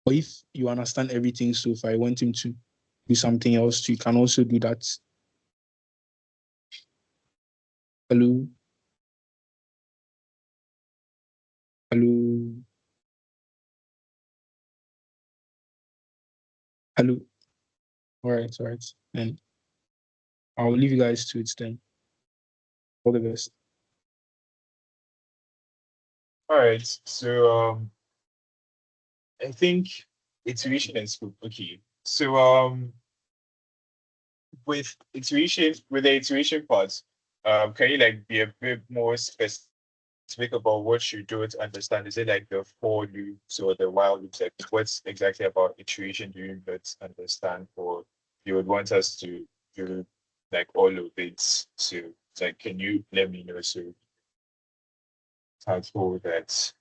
Speaker 5: Or if you understand everything so far, I want him to do something else too, you can also do that. Hello? Hello? Hello? All right. And I'll leave you guys to it then. All the best.
Speaker 1: All right. So I think iteration and scope. Okay. So with the iteration part, can you like be a bit more specific about what you don't understand? Is it like the for loops or the while loops? Like what's exactly about iteration do you not understand, or you would want us to do like all of it? So like, can you let me know so tackle that?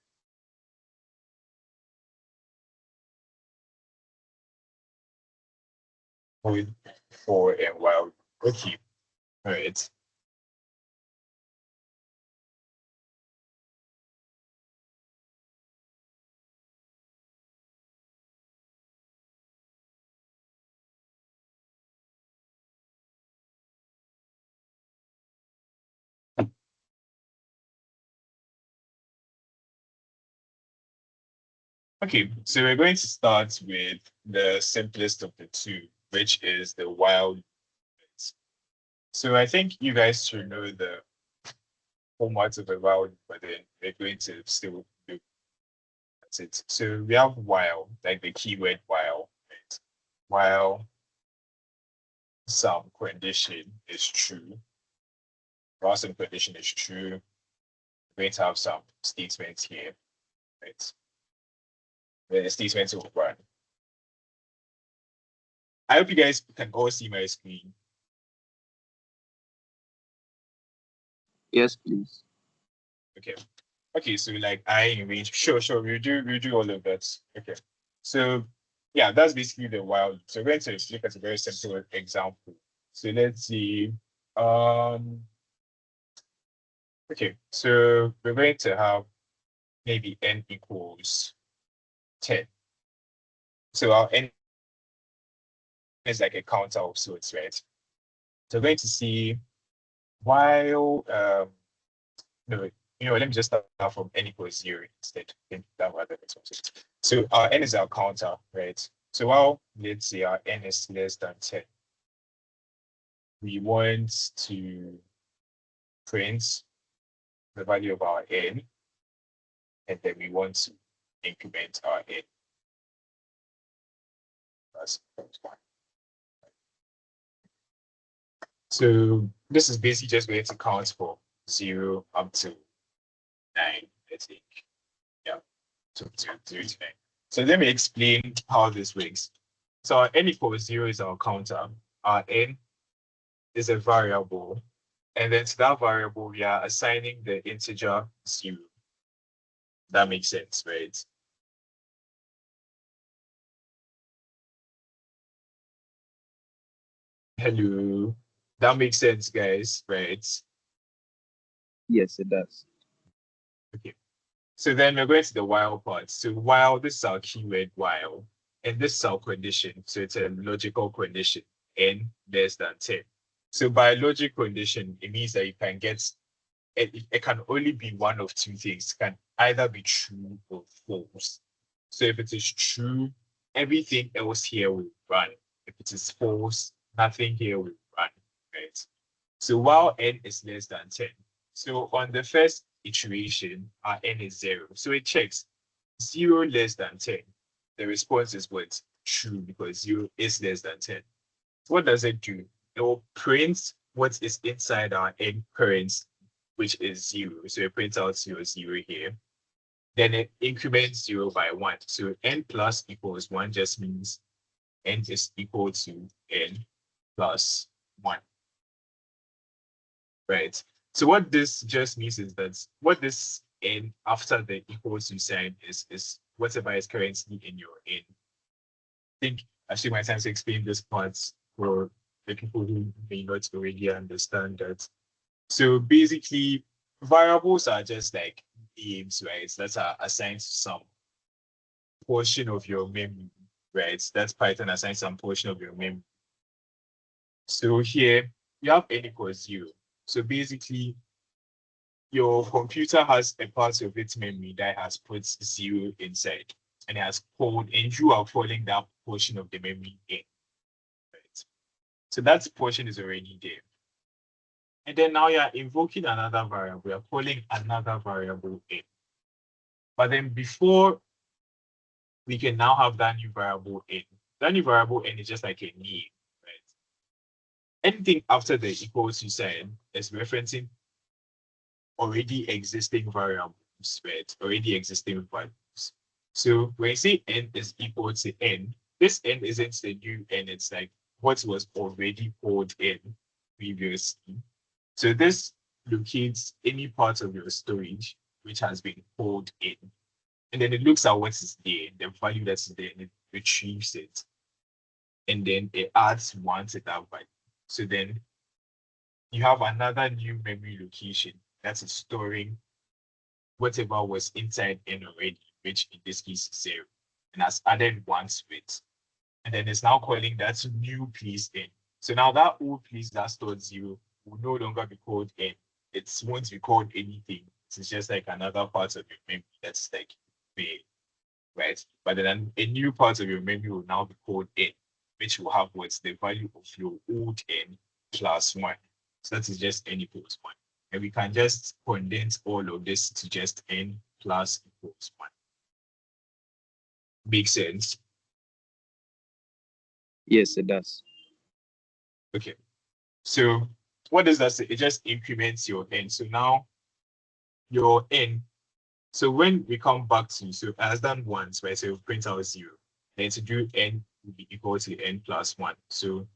Speaker 1: With for and while. Okay. All right. Okay, so we're going to start with the simplest of the two, which is the while loop. So I think you guys should know the format of a while loop, but then we're going to still do that's it. So we have while, like the keyword while, right? While some condition is true, while some condition is true, we're going to have some statements here, right? Then the statements will run. I hope you guys can all see my screen.
Speaker 2: Yes, please.
Speaker 1: Okay. Okay, so like I in range, sure, we'll do all of that. Okay. So yeah, that's basically the while loop. So we're going to look at a very simple example. So let's see. Okay, so we're going to have maybe n equals 10. So our n is like a counter of sorts, right? So we're going to see while no, let me just start from n equals 0 instead. That way that makes more sense. So our n is our counter, right? So while let's say our n is less than 10, we want to print the value of our n, and then we want to increment our n. That's one. So this is basically just going to count for 0 up to 9, I think. Yeah, so 0 to 9. So let me explain how this works. So our n equals 0 is our counter. Our n is a variable. And then to that variable, we are assigning the integer 0. That makes sense, right? Hello. That makes sense, guys, right?
Speaker 2: Yes, it does.
Speaker 1: Okay. So then we're going to the while part. So while, this is our keyword while, and this is our condition. So it's a logical condition, n less than 10. So by logic condition, it means that you can get, it can only be one of two things. It can either be true or false. So if it is true, everything else here will run. If it is false, nothing here will run, right? So while n is less than 10. So on the first iteration, our n is 0. So it checks 0 less than 10. The response is what? True, because 0 is less than 10. So what does it do? It will print what is inside our n current, which is 0. So it prints out 0, 0 here. Then it increments 0 by 1. So n plus equals 1 just means n is equal to n plus 1. Right? So what this just means is that what this n after the equals to sign is whatever is currently in your n. I think I should my time to explain this part for the people who may not already understand that. So basically, variables are just like names, right? That are assigned to some portion of your memory, right? That's Python assigns some portion of your memory. So here you have n equals 0. So basically, your computer has a part of its memory that has put 0 inside, and it has called, and you are calling that portion of the memory in. Right? So that portion is already there. And then now you're invoking another variable, you're calling another variable in. But then before we can now have that new variable in, that new variable in is just like a name, right? Anything after the equals to sign is referencing already existing variables, right? Already existing values. So when you say n is equal to n, this n isn't the new n, it's like what was already called in previously. So this locates any part of your storage which has been called in. And then it looks at what is there, the value that's there, and it retrieves it. And then it adds 1 to that value. So then you have another new memory location that is storing whatever was inside n already, which in this case is 0, and has added 1 to it. And then it's now calling that new place in. So now that old place that stored 0 will no longer be called n. It won't be called anything. It's just like another part of your memory that's like big, right? But then a new part of your memory will now be called n, which will have what's the value of your old n plus 1. So that is just n equals 1. And we can just condense all of this to just n plus equals 1. Makes sense?
Speaker 2: Yes, it does.
Speaker 1: Okay. So what does that say? It just increments your n. So now your n, so when we come back to, so as done once, right? So print out 0. Then to do n will be equal to n plus 1. So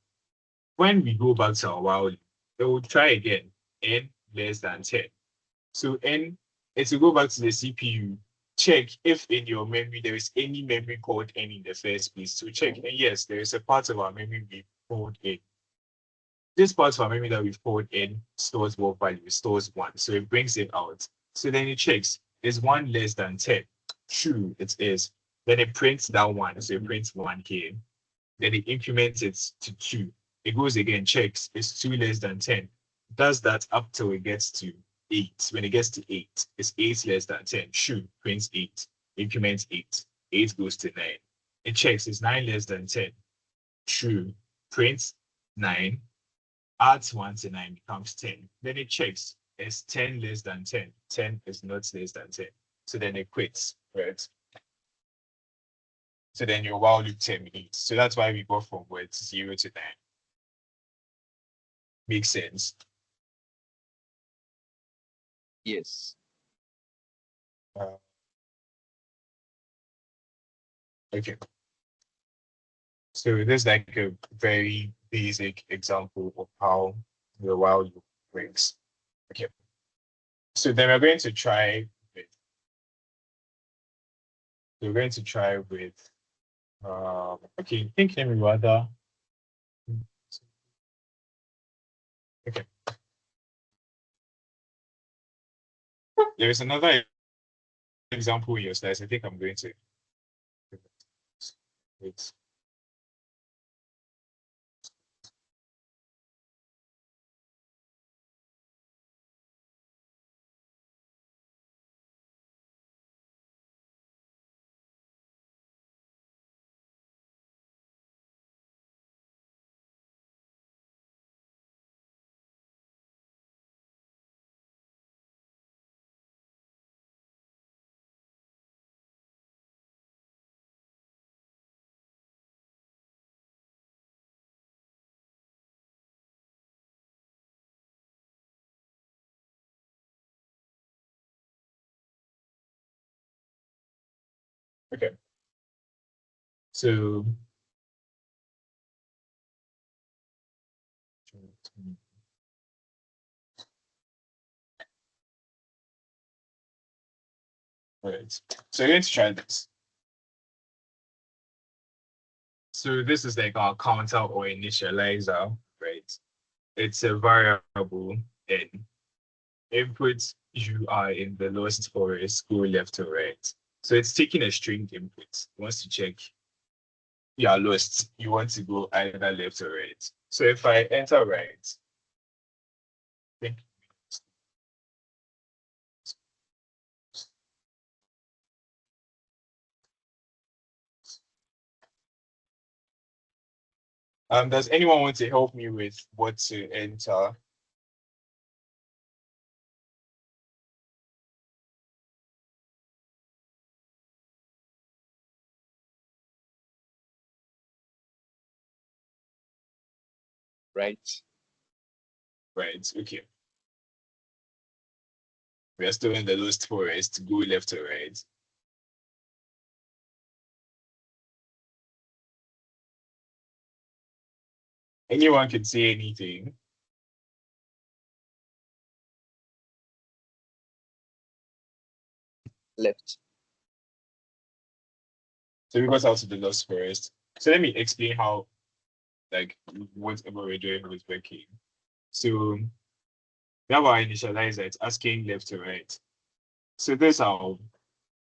Speaker 1: when we go back to our while, it will try again, n less than 10. So n, it will go back to the CPU, check if in your memory there is any memory called n in the first place. So check, and yes, there is a part of our memory we've called n. This part of our memory that we've called n stores what value? It stores 1. So it brings it out. So then it checks, is 1 less than 10? True, it is. Then it prints that 1. So it prints 1 here. Then it increments it to 2. It goes again, checks, is 2 less than 10? Does that up till it gets to 8. When it gets to 8, is 8 less than 10? True, prints 8. Increments 8. 8 goes to 9. It checks, is 9 less than 10? True, prints 9. Adds 1 to 9 becomes 10. Then it checks, is 10 less than 10? 10 is not less than 10. So then it quits, right? So then your while loop terminates. So that's why we go from words 0 to 9. Makes sense.
Speaker 2: Yes.
Speaker 1: Okay. So this is like a very basic example of how the while loop works. Okay. So then we're going to try with okay, think let me rather. Okay. There is another example in your slides. I think I'm going to wait. Okay. So right. So I'm going to try this. So this is like our counter or initializer, right? It's a variable n. Input you are in the lost forest, go left or right. So it's taking a string input. It wants to check you are lost. You want to go either left or right. So if I enter right, think does anyone want to help me with what to enter?
Speaker 2: Right.
Speaker 1: Right, okay. We are still in the lost forest, go left or right. Anyone can say anything.
Speaker 2: Left.
Speaker 1: So we got out of the lost forest. So let me explain how, like, whatever we're doing with working. So we have our initializer, it's asking left to right. So this is our,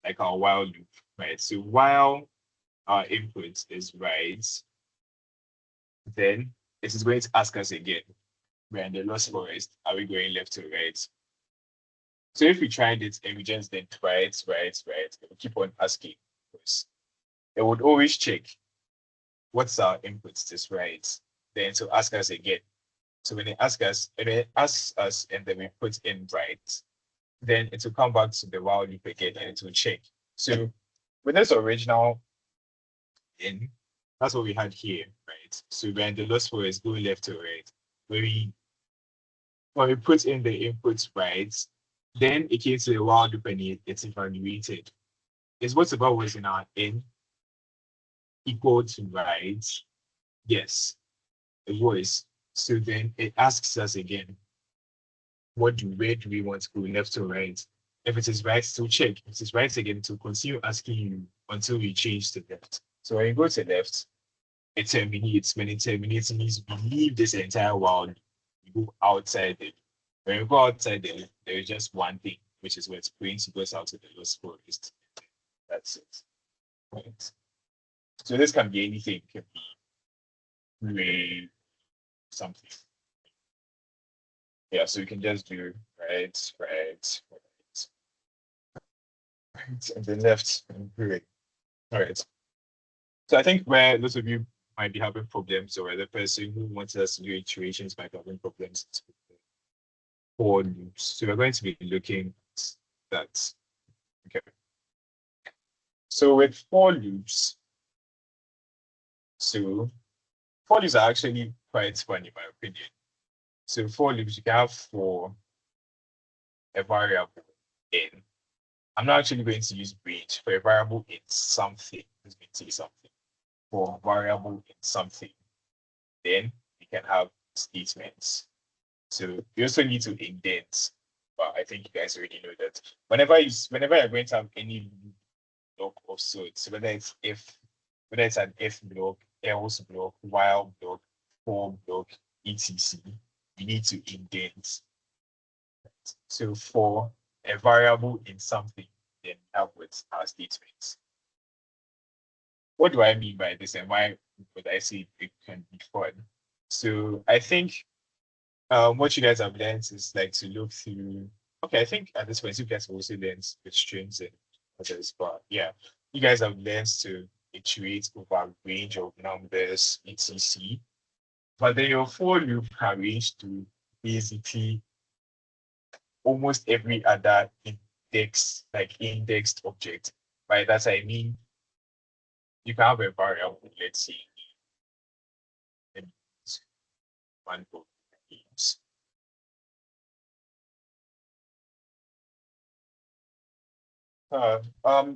Speaker 1: like our while loop, right? So while our input is right, then it is going to ask us again, we're in the lost forest, are we going left to right? So if we tried it and we just did right, it will keep on asking us. It would always check what's our inputs this right, then to ask us again. So when it asks us, and then we put in right, then it will come back to the while loop again and it will check. So with this original in, that's what we had here, right? So when the lost forest go left to right, when we put in the inputs right, then it came to the while loop and it's evaluated. Is whatever was in our in equal to right? Yes, it was. So then it asks us again, where do we want to go, left or right? If it is right, to check. If it is right again, to continue asking you until you change to left. So when you go to left, it terminates. When it terminates, it means you leave this entire world, you go outside it. When you go outside there is just one thing, which is where it brings you goes out to the lost forest. That's it. Right. So this can be anything, it can be gray, something. Yeah, so you can just do right, right, right, right, and then left and gray. All right. So I think where lots of you might be having problems, or the person who wants us to do iterations might be having problems with for loops. So we're going to be looking at that. Okay. So with for loops, so for loops are actually quite fun in my opinion. So for loops, you can have for a variable in. I'm not actually going to use range for a variable in something. Let me say something. For a variable in something, then you can have statements. So you also need to indent, but I think you guys already know that. Whenever you're going to have any block of sorts, whether it's an if block, else block, while block, for block, etc., you need to indent. So for a variable in something, then have with our statements. What do I mean by this, and why would I say it can be fun? So I think what you guys have learned is like to look through. Okay, I think at this point you guys have also learned with strings and others, but yeah, you guys have learned to iterate over a range of numbers, etc. But then your for loop can range to basically almost every other like indexed object. By that I mean you can have a variable, let's say, let me use one of names.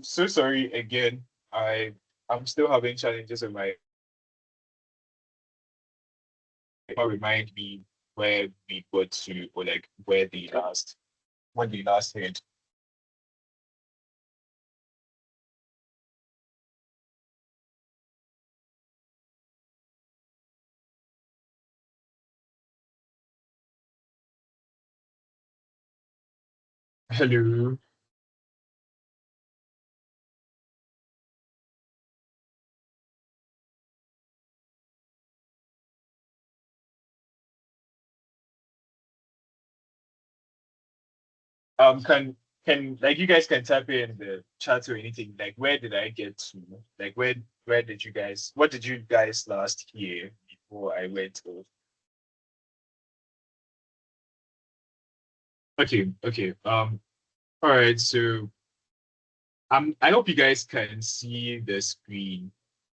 Speaker 1: So sorry again. I'm still having challenges with my. Remind me where we got to, or like where the last, when the last heard. Hello. Can like you guys can type it in the chat or anything. Like where did I get to? Like where did you guys? What did you guys last hear before I went off? Okay, okay. All right. So I hope you guys can see the screen,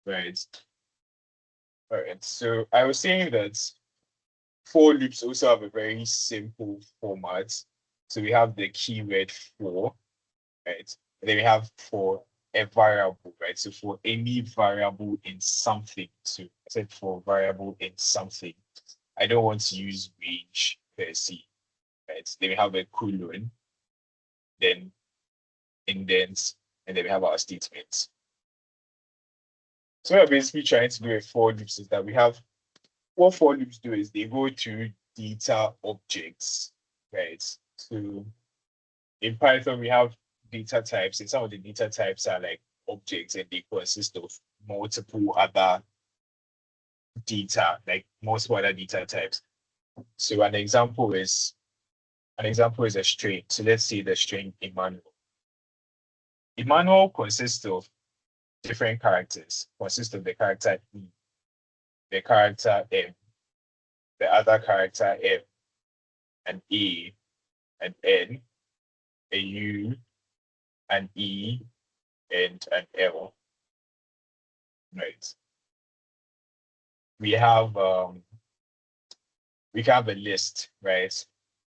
Speaker 1: right? All right. So I was saying that for loops also have a very simple format. So we have the keyword for, right? And then we have for a variable, right? So for any variable in something. So I said for variable in something. I don't want to use range per se, right? Then we have a colon, then indents, and then we have our statements. So we're basically trying to do a for loops is that we have what for loops do is they go to data objects, right? So in Python, we have data types, and some of the data types are like objects, and they consist of multiple other data, like multiple other data types. So an example is a string. So let's say the string Emmanuel. Emmanuel consists of different characters, consists of the character E, the character M, the other character M, and A, and N, a U, an E, and an L. Right. We have we can have a list, right?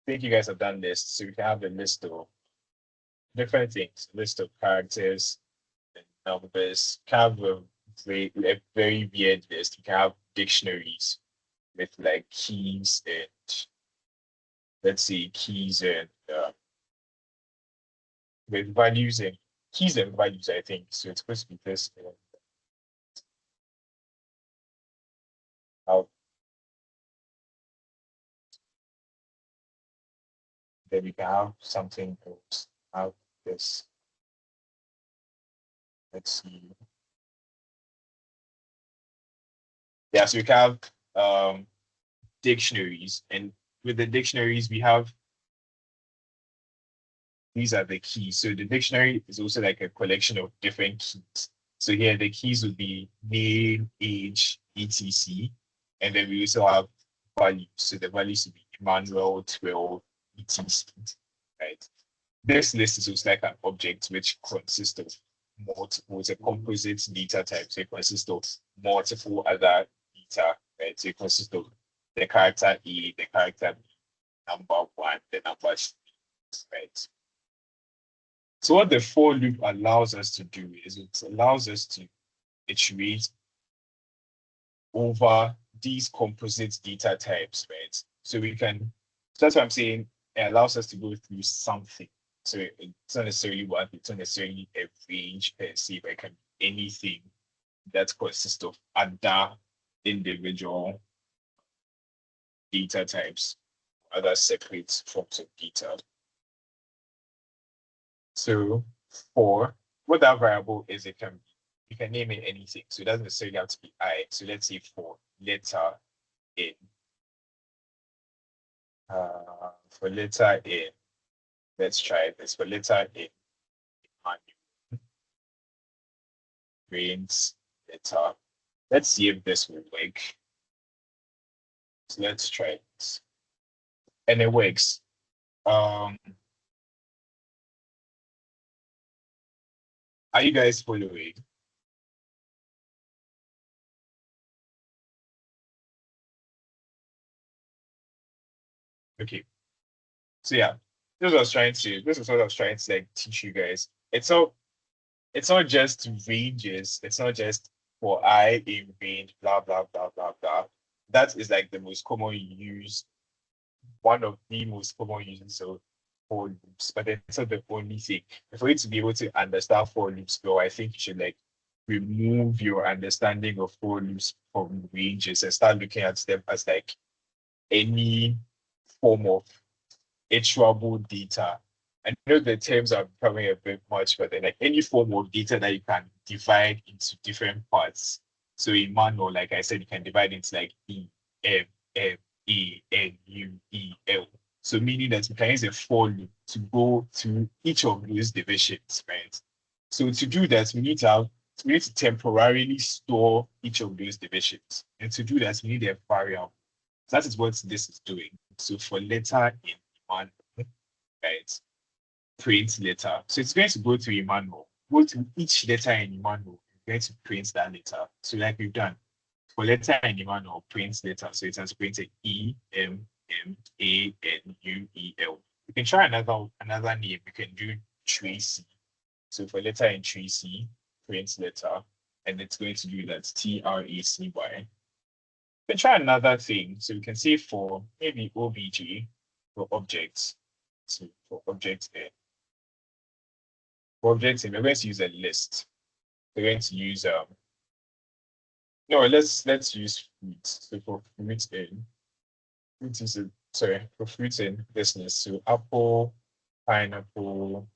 Speaker 1: I think you guys have done lists, so we can have a list of different things, list of characters and numbers. Can have a very weird list. You can have dictionaries with like keys and let's see keys and with values and keys and values, I think. So it's supposed to be this. Out. Then we can have something else out this. Let's see. Yeah, so we can have dictionaries, and with the dictionaries we have these are the keys. So the dictionary is also like a collection of different keys. So here the keys would be name, age, etc. And then we also have values. So the values would be Emmanuel, 12, etc. Right. This list is also like an object which consists of multiple, it's a composite data type. So it consists of multiple other data, right? So it consists of the character E, the character B, number one, the number two, right? So what the for loop allows us to do is it allows us to iterate over these composite data types, right? So we can, so that's what I'm saying, it allows us to go through something. So it's not necessarily one, it's not necessarily a range per se, but it can be anything that consists of other individual data types, other separate forms of data. So for what that variable is, it can be, you can name it anything. So it doesn't necessarily have to be I. So let's say for letter N. For letter N, let's try this. For letter N, brains letter. Let's see if this will work. So let's try this. And it works. Are you guys following? Okay. So yeah, this is what I was trying to like teach you guys. It's not just ranges, it's not just for I in range, blah blah blah blah blah. That is like the most common use, one of the most common uses of for loops, but it's not the only thing. For you to be able to understand for loops, though, I think you should like remove your understanding of for loops from ranges and start looking at them as like any form of iterable data. I know the terms are becoming a bit much, but then like any form of data that you can divide into different parts. So in manual, like I said, you can divide into like E, M, M, E, N, U, E, L. So meaning that you can use a for loop to go to each of those divisions, right? So to do that, we need to temporarily store each of those divisions. And to do that, we need a variable. So that is what this is doing. So for letter in one, right? Print letter. So it's going to go to Emmanuel. Go to each letter in Emmanuel. You're going to print that letter. So like we've done for letter in Emmanuel, print letter. So it has printed E M M A N U E L. You can try another name. You can do Tracy. So for letter in Tracy, print letter, and it's going to do that TRACY. You can try another thing. So we can say for maybe OBJ for objects. So for object A. For object A, we're going to use a list. We're going to use no, let's use fruit. So for fruit in, fruit is a sorry, for fruit in this list. So apple, pineapple,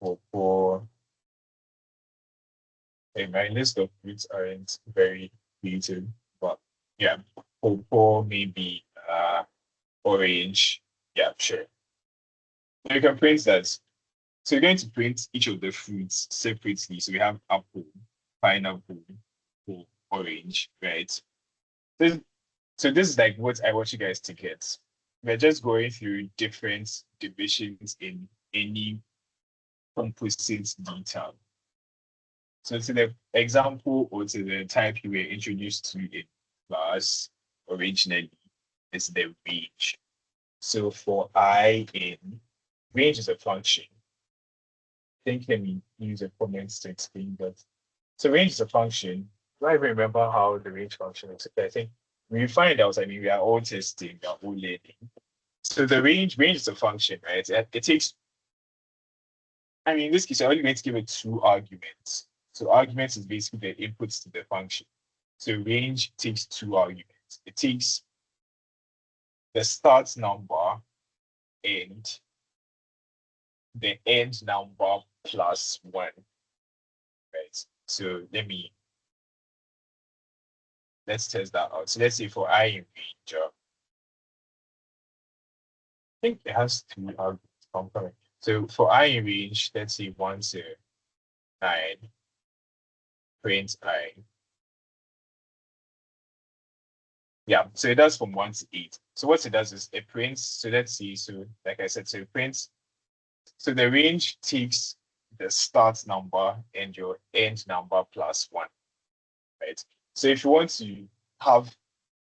Speaker 1: pawpaw. Okay, my list of fruits aren't very creative, but yeah, pawpaw, maybe orange. Yeah, sure. So you can print that. So you're going to print each of the fruits separately. So we have apple, pineapple, orange, right? So this is like what I want you guys to get. We're just going through different divisions in any composite detail. So to the example or to the type you were introduced to in class originally is the range. So for I in range is a function. I think let me use a comment to explain that. So range is a function. Do I even remember how the range function is? I think we find out, I mean, we are all testing, we are all learning. So the range is a function, right? It takes I mean, in this case, you're only going to give it two arguments. So arguments is basically the inputs to the function. So range takes two arguments. It takes the start number and the end number plus one, right? So let's test that out. So let's say for I in range, I think it has two arguments. Component. So for I in range, let's say 1 to 9, print I. Yeah, so it does from 1 to 8. So what it does is it prints, so let's see, so like I said, so it prints, so the range takes the start number and your end number plus 1, right? So if you want to have,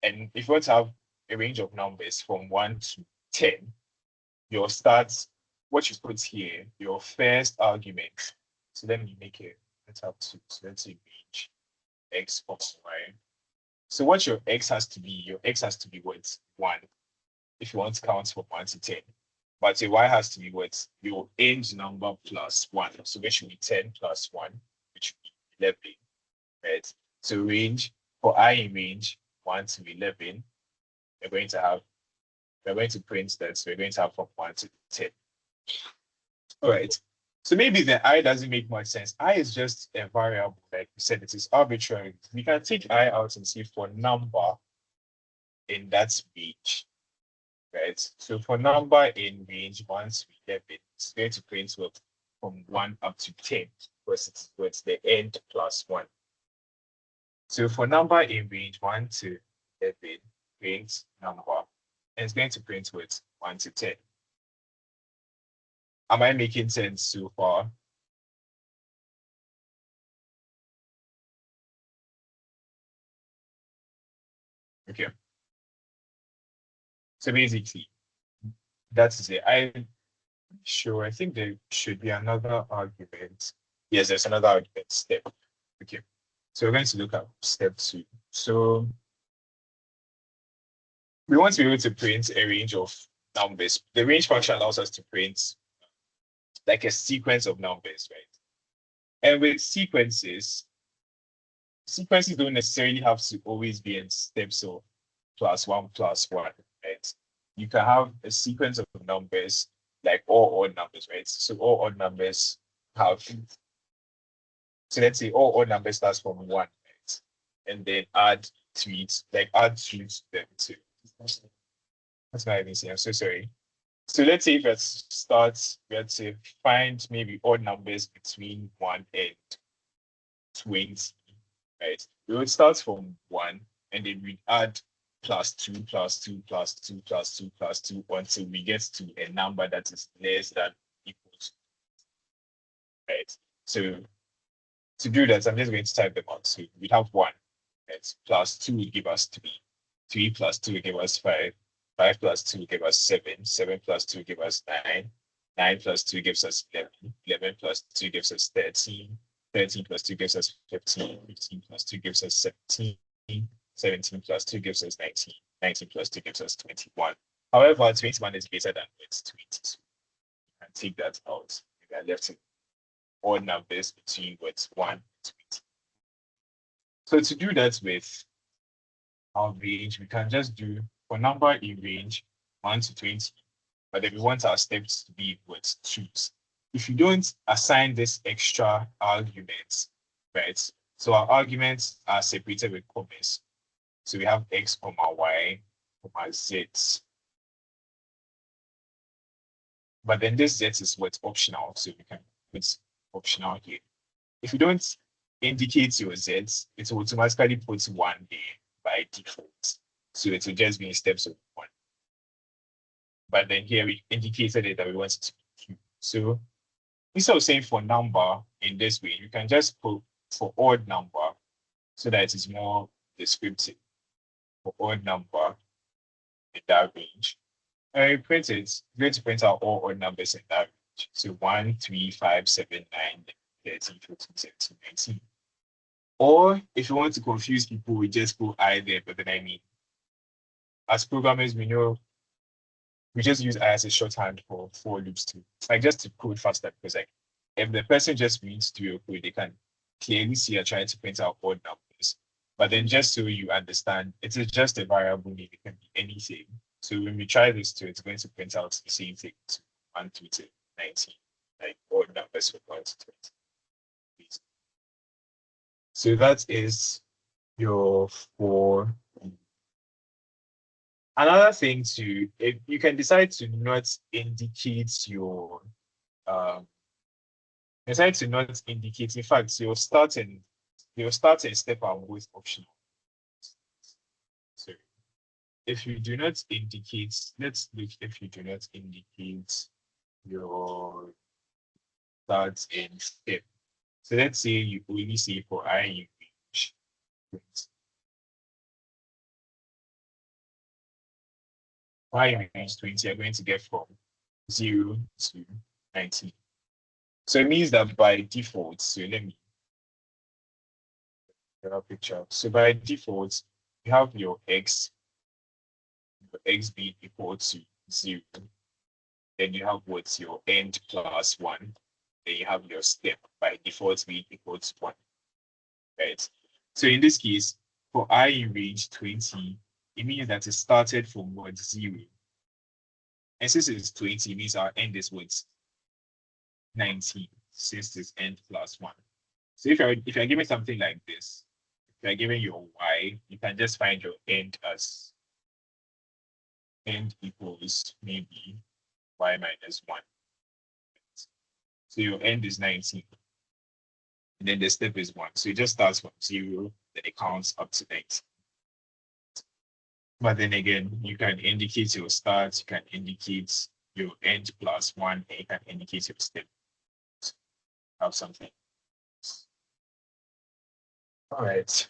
Speaker 1: a range of numbers from 1 to 10, your start, what you put here, your first argument. So let me make it, let's have two. So let's say range x plus y. So what your x has to be what? 1, if you want to count from 1 to 10. But your y has to be what? Your end number plus 1. So which should be 10 plus 1, which would be 11, right? So range, for I in range 1 to 11, we're going to print that. So we're going to have from 1 to 10. All right. So maybe the I doesn't make much sense. I is just a variable, like we said, it is arbitrary. We can take I out and see for number in that range, right? So for number in range 1 to 11, it's going to print from 1 up to 10, because it's the end plus 1. So for number in range 1 to 11, print number, and it's going to print with 1 to 10. Am I making sense so far? Okay. So basically, that's it. I'm sure. I think there should be another argument. Yes, there's another argument step. Okay. So we're going to look at step 2. So we want to be able to print a range of numbers. The range function allows us to print like a sequence of numbers, right? And with sequences don't necessarily have to always be in steps of +1 +1, right? You can have a sequence of numbers like all odd numbers, right? So all odd numbers have, so let's say all odd numbers starts from 1, right? And then add 2 to them too. That's not even saying, I'm so sorry. So let's say if it starts, let's say find maybe odd numbers between 1 and 20, right? We would start from 1 and then we add +2 +2 +2 +2 +2 until we get to a number that is less than equal to, right? So to do that, I'm just going to type them out. So we have 1, right? +2 will give us 3, 3 +2 will give us 5, 5 +2 will give us 7, 7 +2 will give us 9, 9 +2 gives us 11, 11 +2 gives us 13, 13 +2 gives us 15, 15 +2 gives us 17, 17 +2 gives us 19, 19 +2 gives us 21. However, 21 is greater than 20, so you can take that out. We are left with odd numbers between 1 and 20. So to do that with our range, we can just do for number in range 1 to 20, but then we want our steps to be with 2s. If you don't assign this extra arguments, right? So our arguments are separated with commas. So we have x, y, z. But then this z is what's optional, so we can put optional here. If you don't indicate your z's, it will automatically put 1 there by default. So it will just be in steps of 1. But then here we indicated it that we want it to be q. So instead of saying for number in this way, you can just put for odd number so that it is more descriptive. For odd number in that range. And we print it, we're going to print out all odd numbers in that range. So 1, 3, 5, 7, 9, 13, 14, 17, 19. Or if you want to confuse people, we just put I there, but then I mean, as programmers, we know we just use I as a shorthand for loops too. Like just to code faster, because like if the person just reads through your code, they can clearly see you're trying to print out odd numbers. But then just so you understand, it is just a variable name. It can be anything. So when we try this too, it's going to print out the same thing, 1 to 19, like odd numbers from 1 to 20. So that is your 4. Another thing too, if you can decide to not indicate your decide to not indicate. In fact, your starting step are both optional. So if you do not indicate, let's look if you do not indicate your start and step. So let's say you only say for I in range. I in range 20, you're going to get from 0 to 19. So it means that by default, so let me get a picture. So by default, you have your x being equal to 0. Then you have what's your end plus 1. Then you have your step by default being equal to 1. Right? So in this case, for I in range 20, it means that it started from what 0. And since it's 20, it means our end is what 19, since it's end plus 1. So if you're giving something like this, if you're giving your y, you can just find your end as end equals maybe y minus 1. So your end is 19. And then the step is 1. So it just starts from 0, then it counts up to 19. But then again, you can indicate your start, you can indicate your end plus 1, and you can indicate your step. Have something. All right.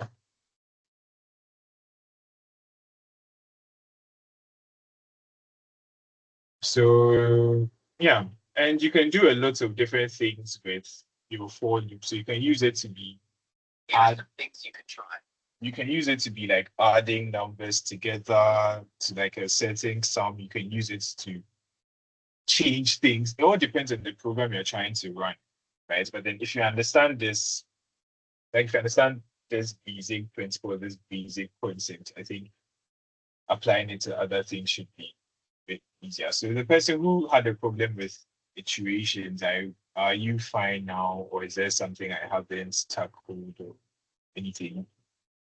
Speaker 1: So yeah, and you can do a lot of different things with your for loop. So you can use it to be add things you can try. You can use it to be like adding numbers together to like a certain sum. You can use it to change things. It all depends on the program you're trying to run, right? But then if you understand this, like if you understand this basic principle, this basic concept, I think applying it to other things should be a bit easier. So the person who had a problem with iterations, are you fine now, or is there something I haven't tackled or anything?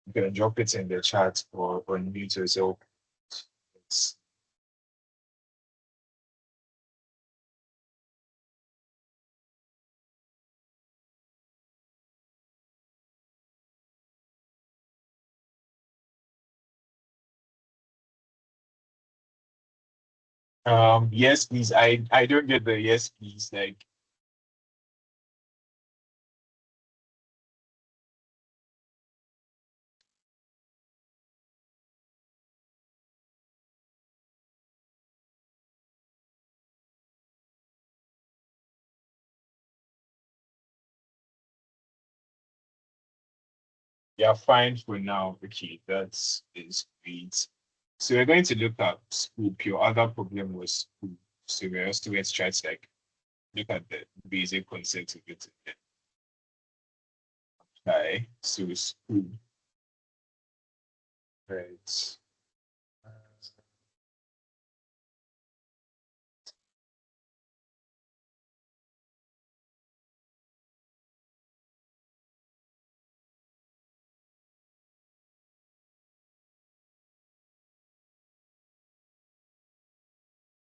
Speaker 1: You can drop it in the chat or unmute yourself. It's- yes, please. I don't get the yes, please. Like, yeah, fine for now. Okay, that is great. So we're going to look at scoop. Your other problem was scoop. So we're also going to try to like look at the basic concept of it. Okay, so scoop. Right.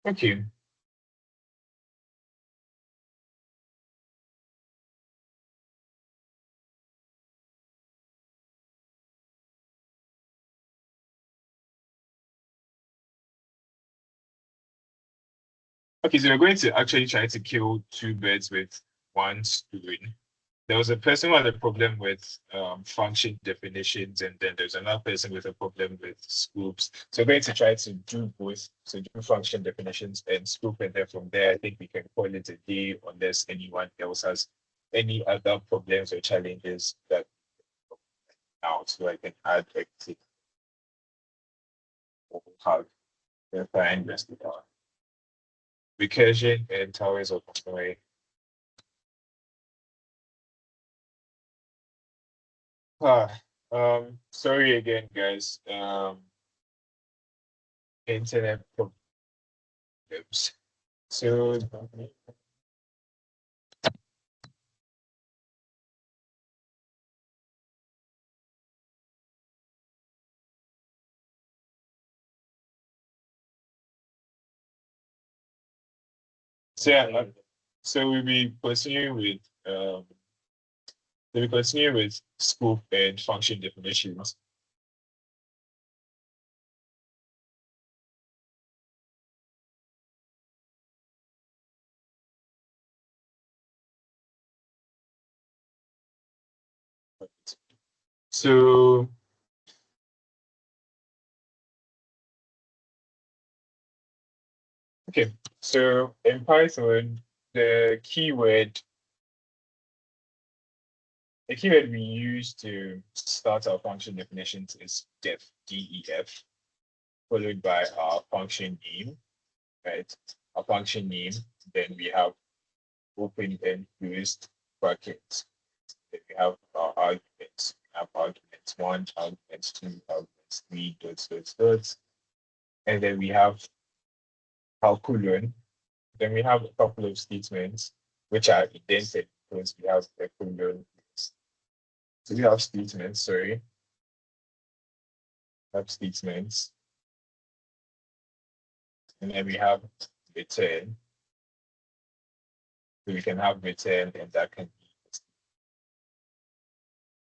Speaker 1: Okay. Okay, so we're going to actually try to kill two birds with one stone. There was a person who had a problem with function definitions, and then there's another person with a problem with scoops. So we're going to try to do both. So do function definitions and scoop, and then from there, I think we can call it a day unless anyone else has any other problems or challenges that out. So I can add exit or have verify and investigate. Recursion and towers of memory. Sorry again, guys. Internet problems. So yeah, so we'll continue with scope and function definitions. So okay, so in Python, the keyword we use to start our function definitions is def, def, followed by our function name, right? Our function name, then we have open and closed brackets. Then we have our arguments. We have arguments one, arguments two, arguments three, dots, dots, dots. And then we have our colon. Then we have a couple of statements which are indented because we have a colon. So we have statements, sorry. Have statements. And then we have return. So we can have return and that can be,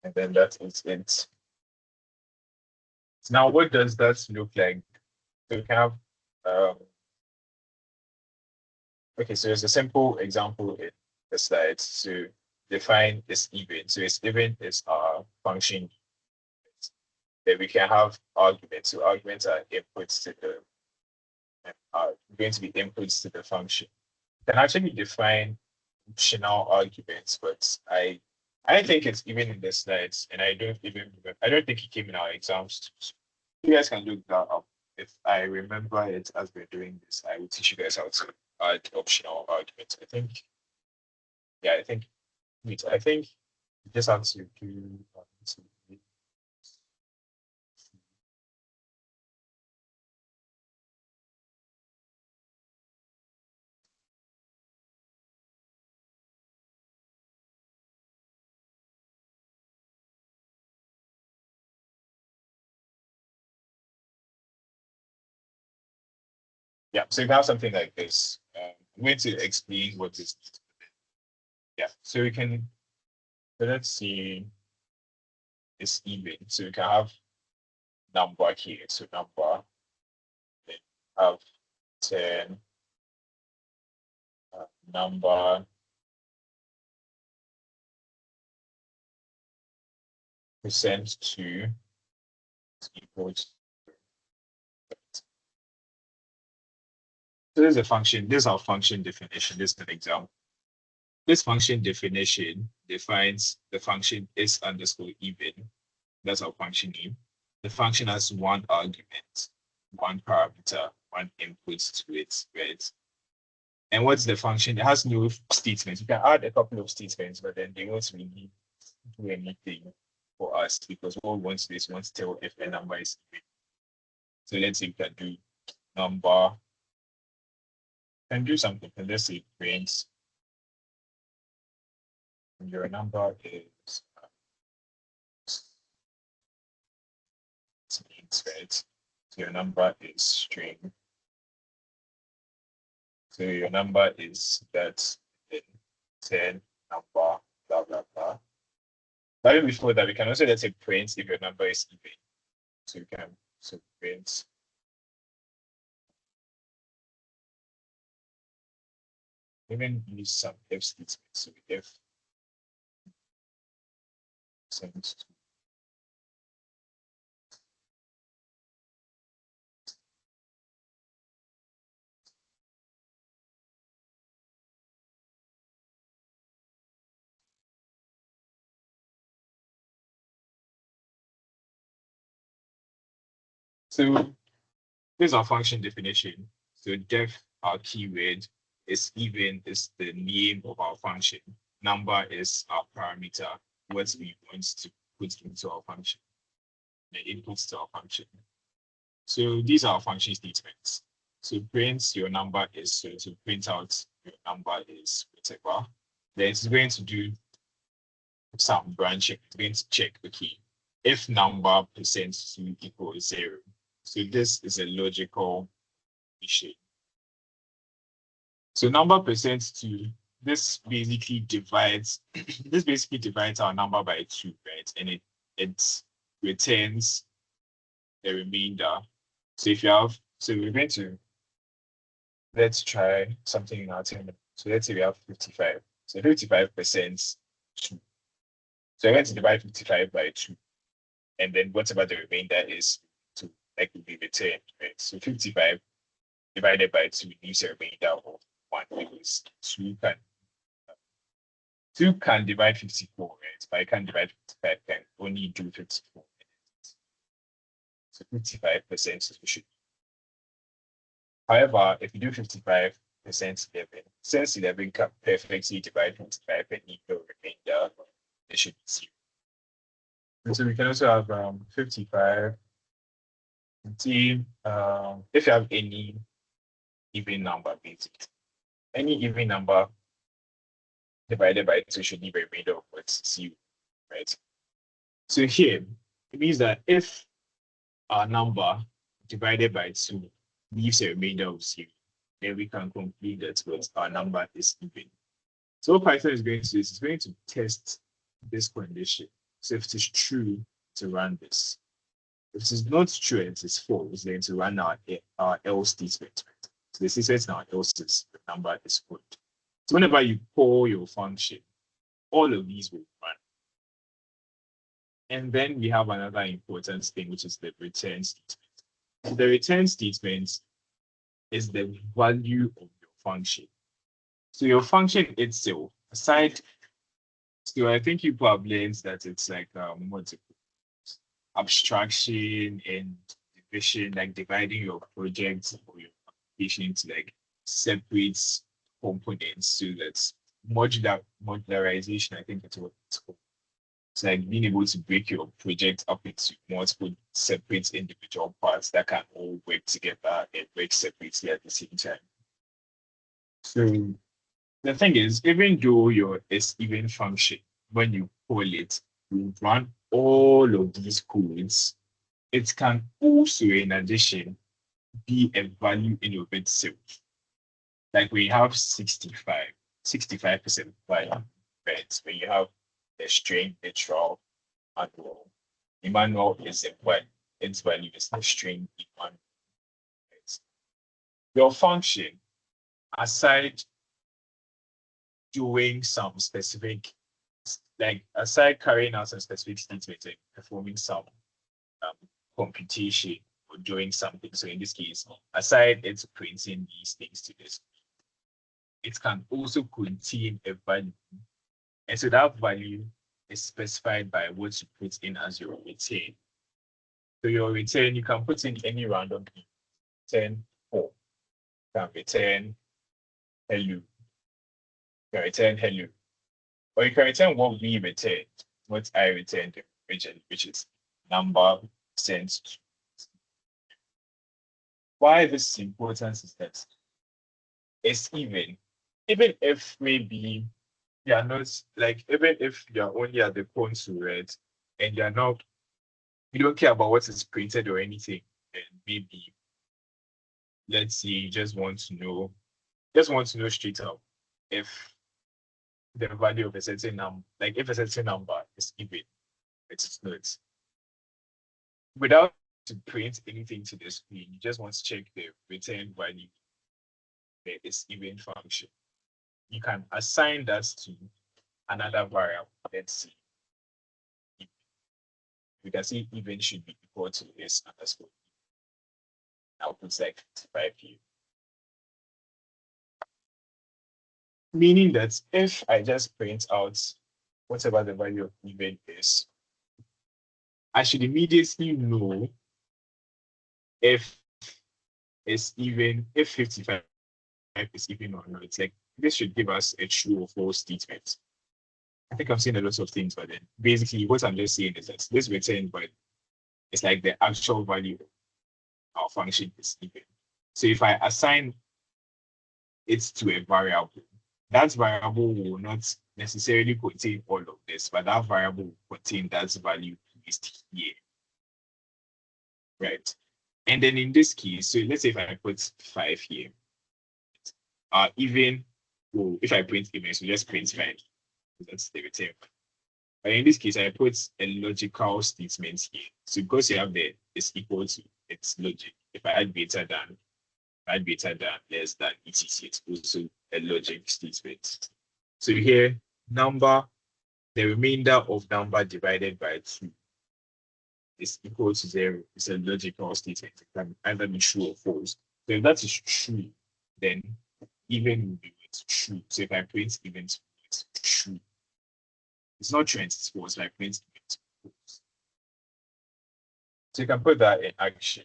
Speaker 1: and then that is it. Now, what does that look like? So we can have, okay, so there's a simple example in the slides to define this event. So this event is our function. Then we can have arguments. So arguments are inputs to the, are going to be inputs to the function. You can actually define optional arguments, but I think it's even in the slides, and I don't think it came in our exams. You guys can look that up. If I remember it as we're doing this, I will teach you guys how to add optional arguments. I think you just have to do yeah, so you have something like this. I'm going to explain what this is. Yeah, so we can, so let's see this event. So we can have number here. So number, then have 10, number, percent 2 is equal to. So this is a function, this is our function definition. This is an example. This function definition defines the function is underscore even. That's our function name. The function has one argument, one parameter, one input to it, right? And what's the function? It has no statements. You can add a couple of statements, but then they won't really do anything for us because what we want to do is we want to tell if a number is even. So let's say we can do number and do something. And let's say print your number is means, right? So your number is string. So your number is that 10 number, blah, blah, blah. But even before that, we can also let's say print if your number is even. So you can print. Even use some if statements. So if sends to so this is our function definition. So def, our keyword, is even is the name of our function. Number is our parameter, what we want to put into our function, the inputs to our function. So these are our function statements. So print your number is so to print out your number is whatever. Then it's going to do some branching. It's going to check, okay, if number percent 2 equals 0. So this is a logical issue. So number percent 2, this basically divides our number by 2, right? And it returns the remainder. So if you have, so we're going to, let's try something in our 10. So let's say we have 55. So 55% 2. So we're going to divide 55 by 2. And then whatever the remainder is to like will be returned, right? So 55 divided by 2 leaves a remainder of 1 because 2 can divide 54, right? But I can't divide 55, can only do 54. So 55% solution. However, if you do 55% 11, since 11 can perfectly divide 55 and need no remainder, it should be 0. And so we can also have 55. See, if you have any even number, basically, any even number divided by 2 should leave a remainder of what's 0, right? So here, it means that if our number divided by 2 leaves a remainder of 0, then we can conclude that what our number is even. So what Python is going to do is it's going to test this condition. So if it is true, to run this. If it is not true and it is false, then to run our else statement. So the statement now else is the number is good. So whenever you call your function, all of these will run. And then we have another important thing, which is the return statement. So the return statement is the value of your function. So your function itself, aside, so I think people have learned that it's like abstraction and division, like dividing your project or your application into like separate components. So that's modularization, I think that's what it's called. It's like being able to break your project up into multiple separate individual parts that can all work together and work separately at the same time. So the thing is, even though your S-even function, when you call it, you run all of these codes, it can also, in addition, be a value in of itself. Like we have 65% value, right? When you have the string, literal, manual. Emmanuel is a what? Its value is the string Emmanuel. Right? Your function, aside doing some specific, like aside carrying out some specific statements, like performing some computation or doing something. So in this case, aside it's printing these things to this, it can also contain a value. And so that value is specified by what you put in as your return. So your return, you can put in any random thing. Return 4. You can return hello. You can return hello. Or you can return what we returned, what I returned originally, which is number sent to. Why this is important is that it's even if maybe you are not like, even if you're only at the console, right, and you're not, you don't care about what is printed or anything, and maybe let's say you just want to know straight up if the value of a certain number, like if a certain number is even, it's not. Without to print anything to the screen, you just want to check the return value, the is even function. You can assign that to another variable. Let's see. You can see even should be equal to this underscore. Outputs like 55 here. Meaning that if I just print out whatever the value of even is, I should immediately know if it's even, if 55 is even or not. It's like this should give us a true or false statement. I think I've seen a lot of things, but then basically what I'm just saying is that this return, but it's like the actual value of our function is even. So if I assign it to a variable, that variable will not necessarily contain all of this, but that variable will contain that value placed here. Right. And then in this case, so let's say if I put 5 here, even, well, if I print even, so just print 5. That's the return. But in this case, I put a logical statement here. So because you have the is equal to its logic. If I add greater than, less than, etc., it's also a logic statement. So here, number, the remainder of number divided by 2 is equal to 0. It's a logical statement. It can either be true or false. So if that is true, then even will be true. So if I print even, it's true. It's not true, it's false. If I print even, it's false. So you can put that in action.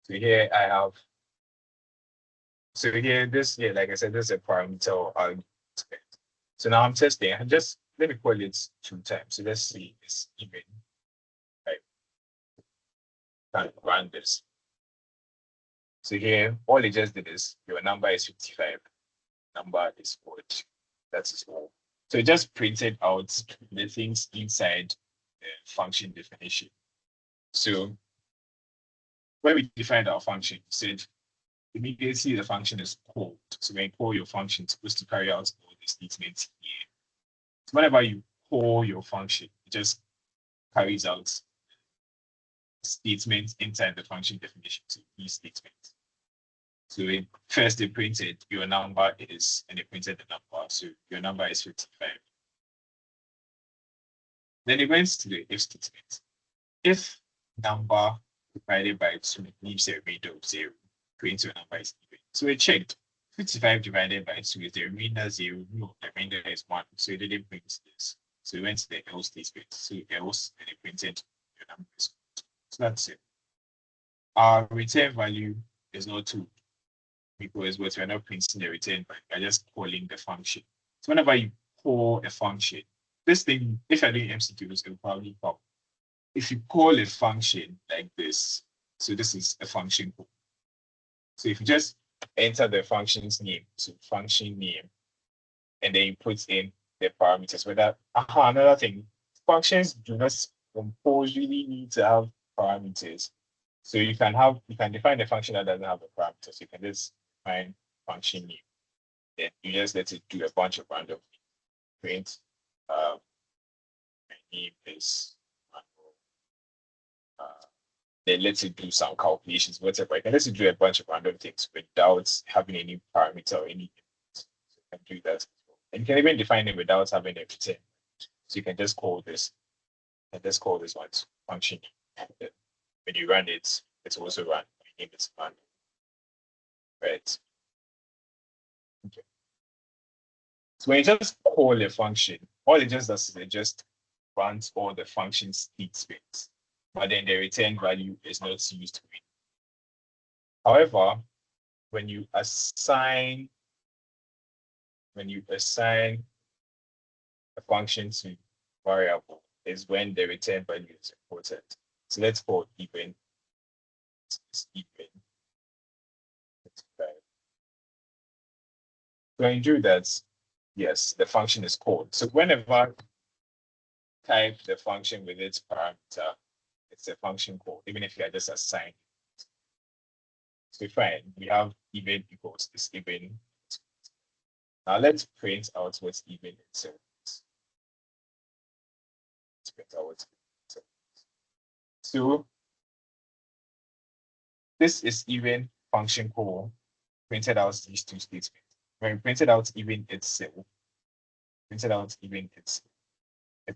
Speaker 1: So here I have, so here, this, yeah, like I said, this is a parameter argument. So now I'm testing, and just let me call it 2 times. So let's see, it's even. Can run this. So here, all it just did is your number is 55, number is 40. That is all. So it just printed out the things inside the function definition. So when we defined our function, we said immediately the function is called. So when you call your function, it's supposed to carry out all the statements here. So whenever you call your function, it just carries out statements inside the function definition. So these statements. So first they printed your number is, and they printed the number. So your number is 55. Then it went to the if statement. If number divided by 2 leaves a remainder of 0, print your number is even. So it checked 55 divided by 2 is the remainder 0. No, the remainder is 1. So it didn't print this. So it went to the else statement. So else, and it printed your number is good. So that's it. Our return value is not 2. Because we're not printing the return, but we're just calling the function. So whenever you call a function, this thing, if you're doing MCQs, it will probably pop. If you call a function like this, so this is a function call. So if you just enter the function's name, so function name, and then you put in the parameters, whether, another thing, functions do not compulsorily need to have parameters. So you can define a function that doesn't have a parameter. So you can just define function name. Then you just let it do a bunch of random print. My name is then let it do some calculations, whatever. I can let it do a bunch of random things without having any parameter or anything. So you can do that as well. And you can even define it without having a return. So you can just call this, and just call this one function. When you run it, it's also run. My name is run. Right. Okay. So when you just call a function, all it just does is it just runs all the function statements, but then the return value is not used to it. However, when you assign a function to variable is when the return value is important. So let's call even. It's even. When you do that, yes, the function is called. So whenever type the function with its parameter, it's a function call, even if you are just assigned. So fine, we have even equals this even. Now let's print out what's even itself. Let's print out what's even. So this is even function call printed out these two statements. When we printed out even itself, it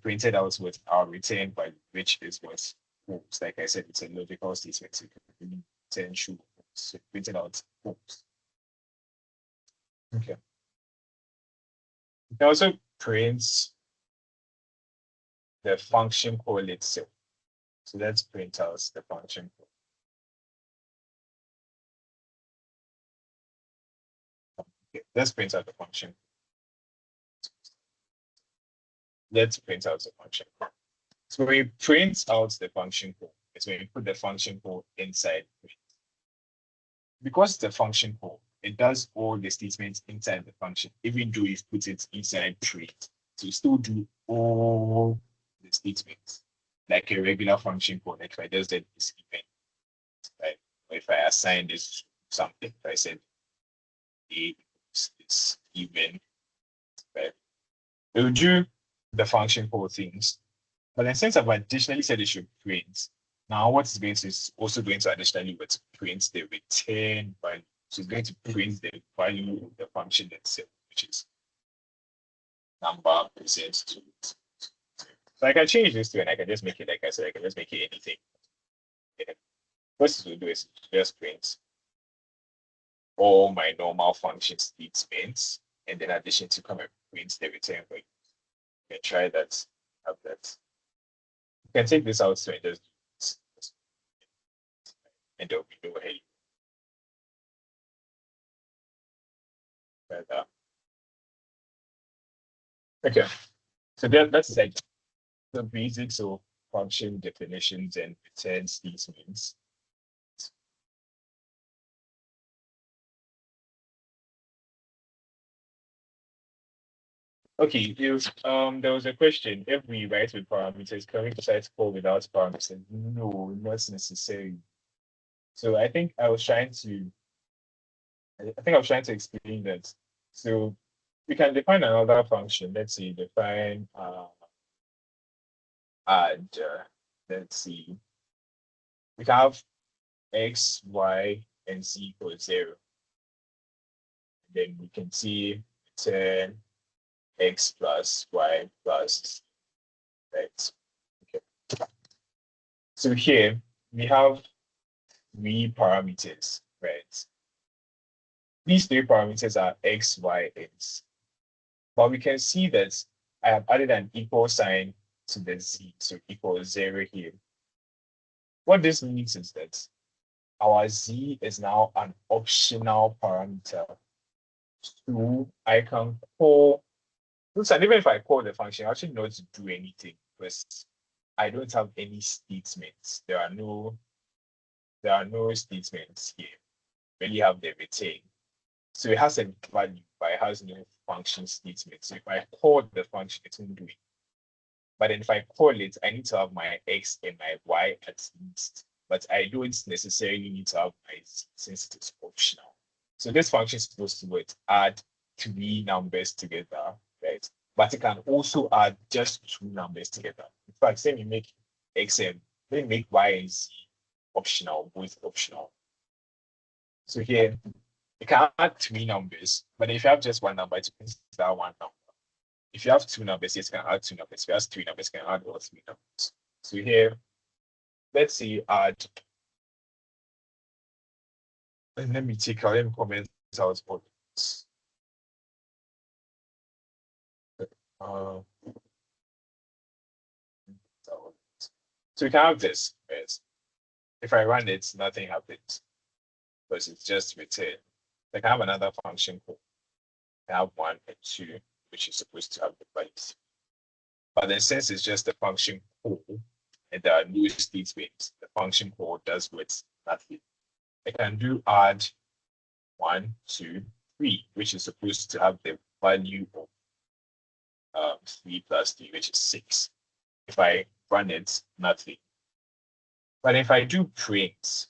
Speaker 1: printed out with our return value, which is what false. Like I said, it's a logical statement. So you can return true. So it printed out false. Okay. You can also print the function call itself. So let's print out the function call. Okay, let's print out the function. let's print out the function call. So when you print out the function call, it's when you put the function call inside print. Because it's a function call, it does all the statements inside the function, even though you've put it inside print. So you still do all the statements like a regular function call. Like if I just did this event, right? Or if I assign this something, if I said A is even, right? It will do the function call things. But then since I've additionally said it should print, now what it's going to is also going to additionally print the return value. So it's going to print the value of the function itself, which is number present to it. So I can change this to, and I can just make it, like I said, I can just make it anything. Yeah. First we'll do is just print all my normal function statements, and then addition to come and print the return value. You can try that, have that. You can take this out so and just do this. And there'll be no heading. Okay, so that's like the basics of function definitions and return statements. Okay, if there was a question, if we write with parameters, can we decide call without parameters? No, not necessarily. So I think I was trying to explain that. So we can define another function. Let's say define add. Let's see. We have x, y, and z equals 0. Then we can see return x plus y plus x. Okay. So here we have 3 parameters, right? These 3 parameters are x, y, and z. But we can see that I have added an equal sign to the z, so equals 0 here. What this means is that our z is now an optional parameter. So I can call, and even if I call the function, I actually not to do anything because I don't have any statements. There are no statements here. We only have the return. So it has a value, but it has no function statement. So if I call the function, it won't do it. But then if I call it, I need to have my x and my y at least. But I don't necessarily need to have my z since it is optional. So this function is supposed to add 3 numbers together, right? But it can also add just 2 numbers together. In fact, say we make x and then make y and z optional, both optional. So here, you can add 3 numbers, but if you have just 1 number, it means that 1 number. If you have 2 numbers, yes, you can add 2 numbers. If you have 3 numbers, you can add all 3 numbers. So here, let's say add, and let me comment out all this. So you can have this, right? If I run it, nothing happens because it's just return. Like I have another function called, I have 1 and 2, which is supposed to have the values. But then since it's just a function call and there are no statements, the function call does with nothing. I can do add 1, 2, 3, which is supposed to have the value of 3 plus 3, which is 6. If I run it, nothing. But if I do print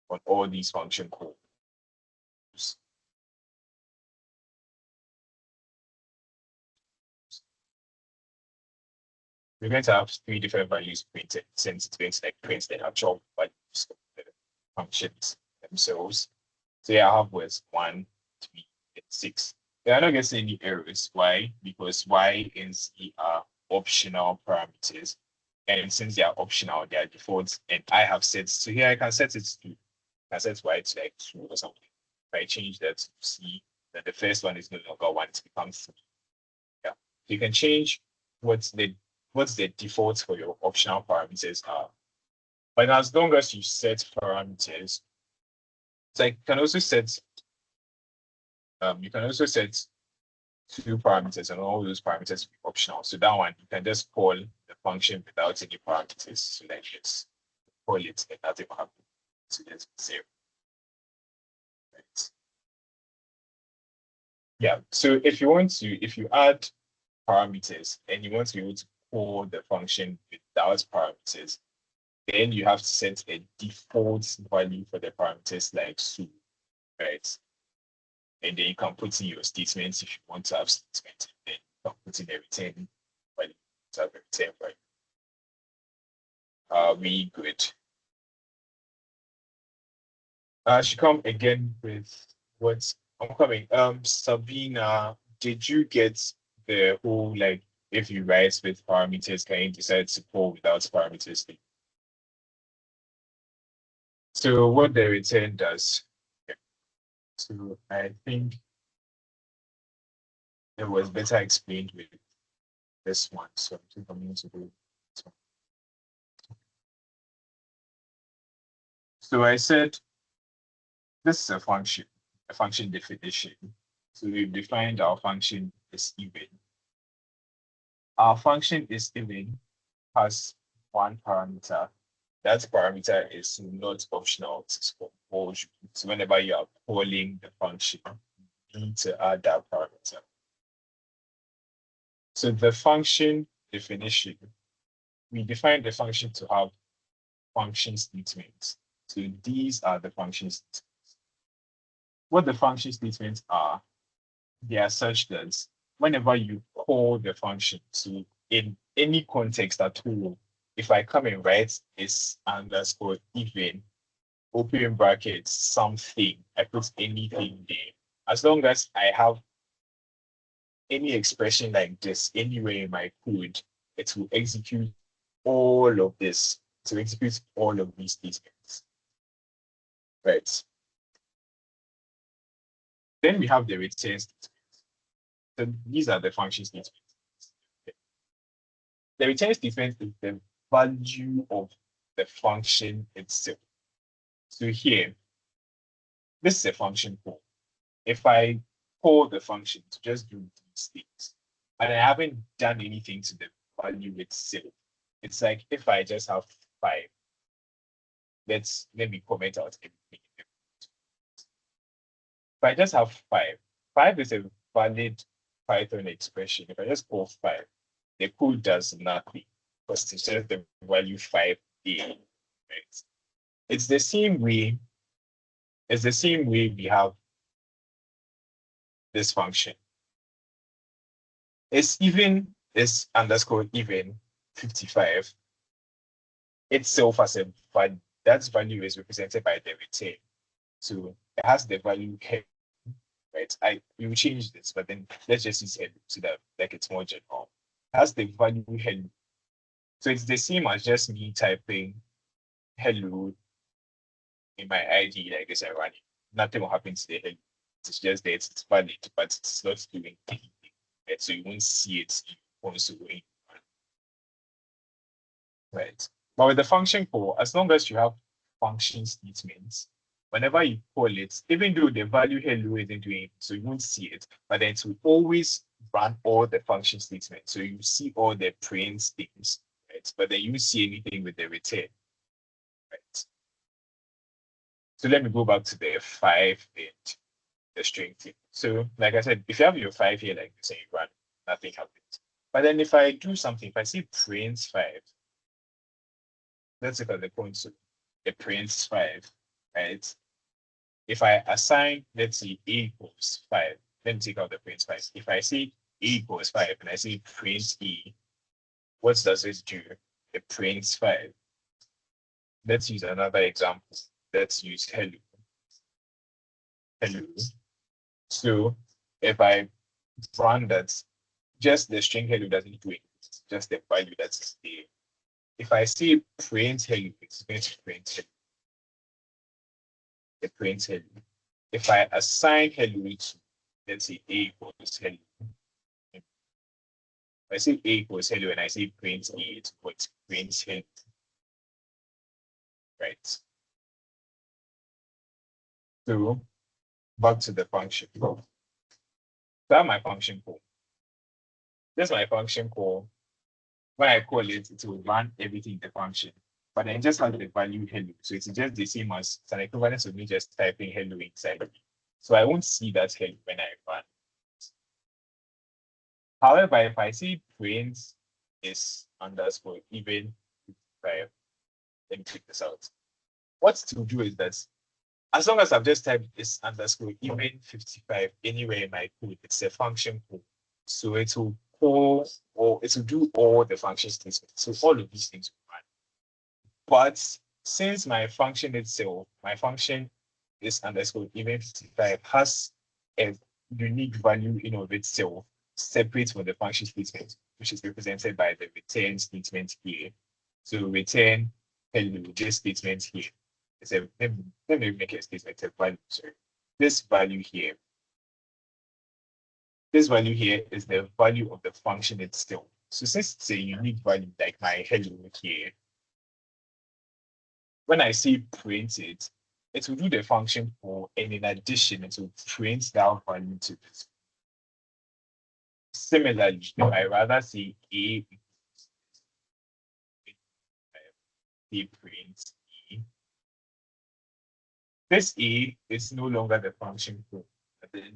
Speaker 1: on all these function calls, we're going to have 3 different values printed since it's going to like print the actual values of the functions themselves. So yeah, I have words 1, 3, and 6. They are not getting any errors. Why? Because y and z are optional parameters. And since they are optional, they are defaults, and I have set, so here I can set it to, I set y to like 2 or something. If I change that to c, then the first one is no longer 1, it becomes 3. Yeah, you can change what's the default for your optional parameters are. But as long as you set parameters, so you can also set two parameters, and all those parameters be optional. So that one, you can just call the function without any parameters. So like this, call it and nothing will happen. So that's 0. Right. Yeah. So if you add parameters and you want to be able to call the function without parameters, then you have to set a default value for the parameters like so, right? And then you can put in your statements if you want to have statements, and then you can put in a return value to have a return value. Really good. She come again with what's I'm coming. Sabina, did you get the whole like if you write with parameters, can you decide to call without parameters thing? So what the return does. So I think it was better explained with this one. So I think I'm going to do this one. So I said this is a function definition. So we've defined our function is even. Our function is even has one parameter. That parameter is not optional, it's compulsory. So whenever you are calling the function, you need to add that parameter. So the function definition, we define the function to have function statements. So these are the function statements. What the function statements are, they are such that whenever you call the function, so in any context at all, if I come and write is underscore even, open brackets, something, I put anything there. As long as I have any expression like this anywhere in my code, it will execute all of this, to execute all of these statements. Right. Then we have the return statement. So these are the function statements. The return statement is the value of the function itself. So here, this is a function call. If I call the function to just do these things, and I haven't done anything to the value itself, it's like if I just have 5, let me comment out everything. If I just have 5 is a valid Python expression. If I just call 5, the code does nothing because it's just the value 5 there. Right? It's the same way. It's the same way we have this function. It's even is underscore even 55 itself as a value. That value is represented by the return. So it has the value here, right? We will change this, but then let's just use hello so that like it's more general. It has the value hello. So it's the same as just me typing hello in my ID like this. I run it. Nothing will happen to the hello. It's just that it's valid, but it's not doing anything. Right? So you won't see it in console. Right. But with the function call, as long as you have function statements, whenever you call it, even though the value hello isn't doing it, so you won't see it, but then it will always run all the function statements. So you see all the print things, right? But then you see anything with the return, right? So let me go back to the 5 and the string thing. So like I said, if you have your 5 here like this and you run, nothing happens. But then if I do something, if I see print 5, let's look at the console. It prints 5, right? If I assign, let's say A equals 5, let me take out the print 5. If I say A equals 5 and I say print E, what does it do? It prints 5. Let's use another example. Let's use hello. Hello. So if I run that, just the string hello doesn't do it, just the value that's there. If I say print hello, it's going to print hello. It prints hello. If I assign hello to, let's say A equals hello. If I say A equals hello and I say print E, it's what prints hello. Right. So back to the function. That's my function call. This is my function call. When I call it, it will run everything in the function. But then just has the value hello. So it's just the same as it's an equivalence of me just typing hello inside of it. So I won't see that hello when I run. However, if I see print is underscore even 55, let me check this out. What to do is that as long as I've just typed this underscore even 55 anywhere in my code, it's a function call. So it will call or it will do all the function statements. So all of these things will run. But since my function itself, my function is underscore even 55 has a unique value in of itself, separate from the function statement, which is represented by the return statement here. So return hello, this statement here. It's a let me make a statement a value. Sorry. This value here. This value here is the value of the function itself. So since it's a unique value like my hello here, when I say print it, it will do the function for, and in addition, it will print that value to this. Similarly, I rather say A print A. This A is no longer the function for,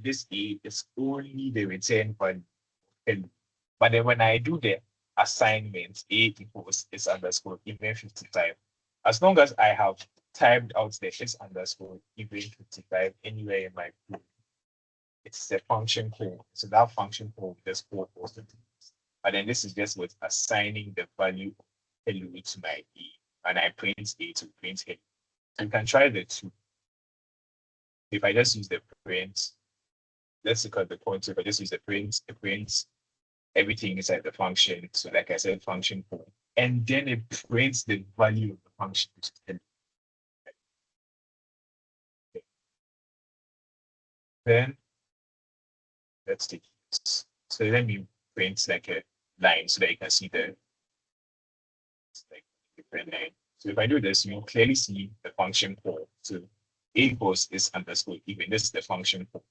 Speaker 1: this A is only the return value. But then when I do the assignment, A equals is underscore even 55. As long as I have typed out the is underscore even 55 anywhere in my code, it's a function call. So that function call just call also. But then this is just with assigning the value of hello to my A. And I print A to print hello. So you can try the two. If I just use the print, let's look at the pointer. If I just use the print, it prints everything inside the function. So like I said, function call. And then it prints the value of the function, which is hello. Then let's take this. So let me print like a line so that you can see the like different line. So if I do this, you will clearly see the function call. So A equals is underscore even. This is the function call.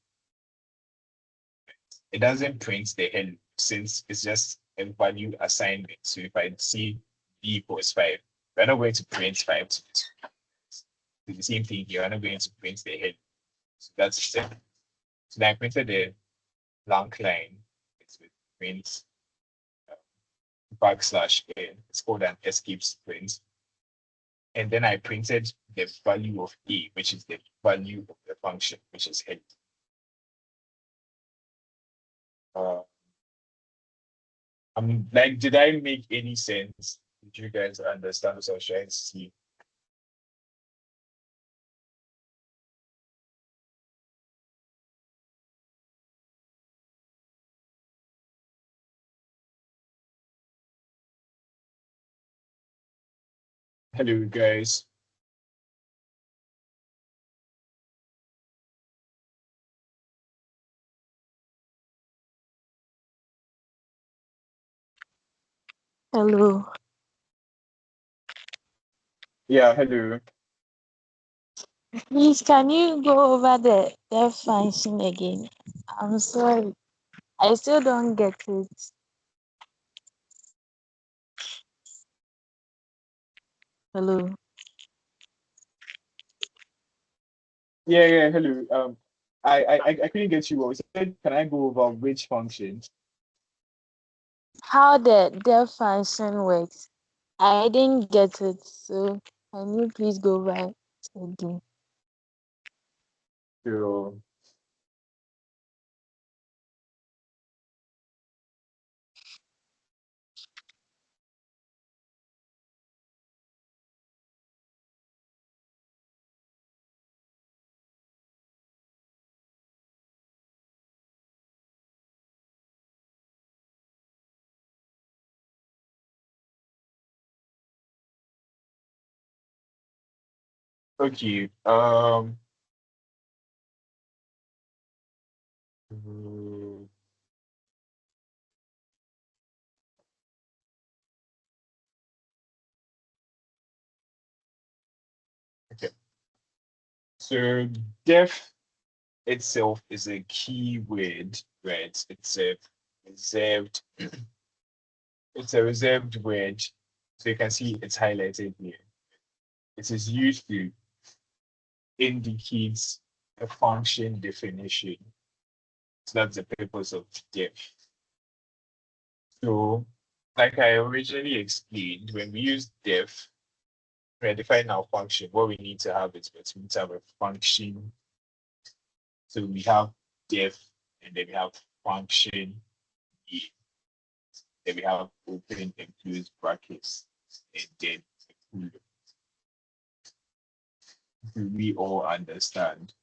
Speaker 1: It doesn't print the hello since it's just a value assignment. So if I see B equals 5, we're not going to print 5 to this. So the same thing here, I'm not going to print the hello. So that's it. So then I printed the blank line. It's with print backslash n. It's called an escape print. And then I printed the value of A, which is the value of the function, which is head. I'm like, did I make any sense? Did you guys understand what I was trying to see? Hello, guys.
Speaker 6: Hello.
Speaker 1: Yeah, hello.
Speaker 6: Please, can you go over the def function again? I'm sorry. I still don't get it. Hello.
Speaker 1: Yeah, hello. I couldn't get you. What you said, can I go over which function?
Speaker 6: How the def function works? I didn't get it. So can you please go over it again?
Speaker 1: So, okay. Mm, okay. So def itself is a key word, right? It's a reserved, it's a reserved word. So you can see it's highlighted here. It is used to indicate a function definition. So that's the purpose of def. So, like I originally explained, when we use def, we define our function. What we need to have is we need to have a function. So we have def, and then we have function e. Then we have open and close brackets, and then a colon. Do we all understand?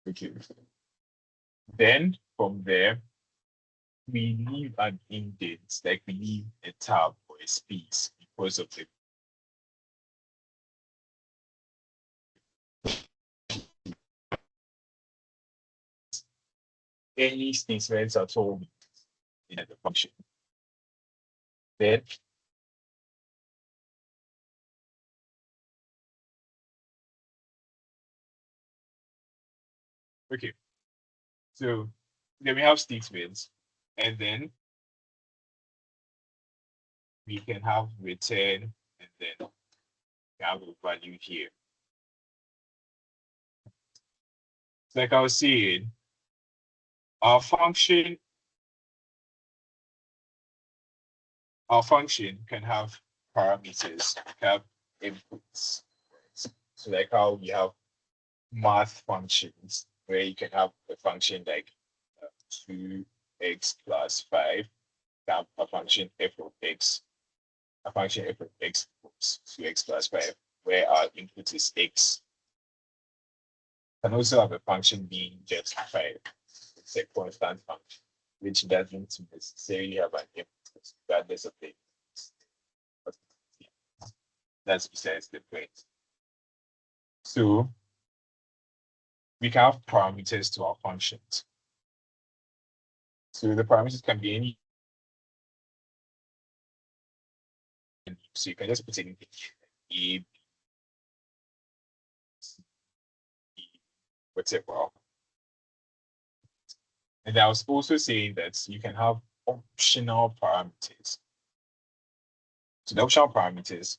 Speaker 1: Okay. Then from there, we leave an indent, like we leave a tab or a space because of the any statements at all in the function. Then okay, so then we have statements, and then we can have return, and then we have a value here. So like I was saying, our function can have parameters, can have inputs. Right? So like how we have math functions, where you can have a function like 2x plus 5, have a function f of x, a function f of x equals 2x plus 5, where our input is x. Can also have a function being just 5. It's a constant function, which doesn't necessarily have an input, regardless of the input. But yeah, that's besides the point. So we can have parameters to our functions. So the parameters can be any. So you can just put anything A, B, C, D, whatever. And I was also saying that you can have optional parameters. So the optional parameters,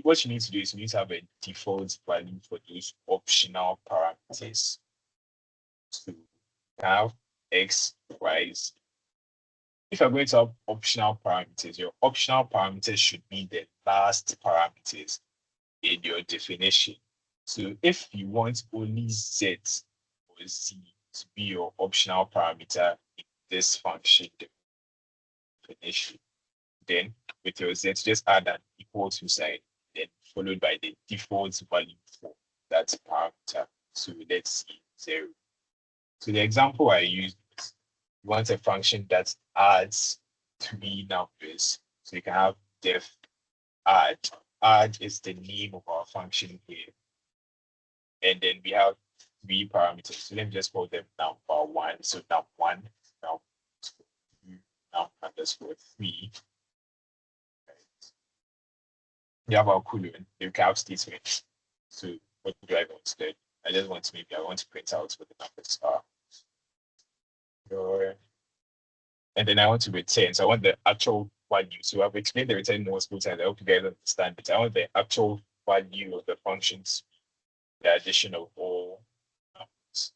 Speaker 1: what you need to do is you need to have a default value for those optional parameters. So you have X, Y, Z. If you're going to have optional parameters, your optional parameters should be the last parameters in your definition. So if you want only Z or Z to be your optional parameter in this function definition, then with your Z, just add an equal to sign, then followed by the default value for that parameter. So let's see 0. So the example I used is you want a function that adds 3 numbers. So you can have def add. Add is the name of our function here. And then we have 3 parameters. So let me just call them num1. So num1, num2, num_3. You have our colon, you can have statements. So what do I want instead? I just want to I want to print out what the numbers are. And then I want to return. So I want the actual value. So I've explained the return multiple times. I hope you guys understand it. I want the actual value of the functions, the addition of all numbers.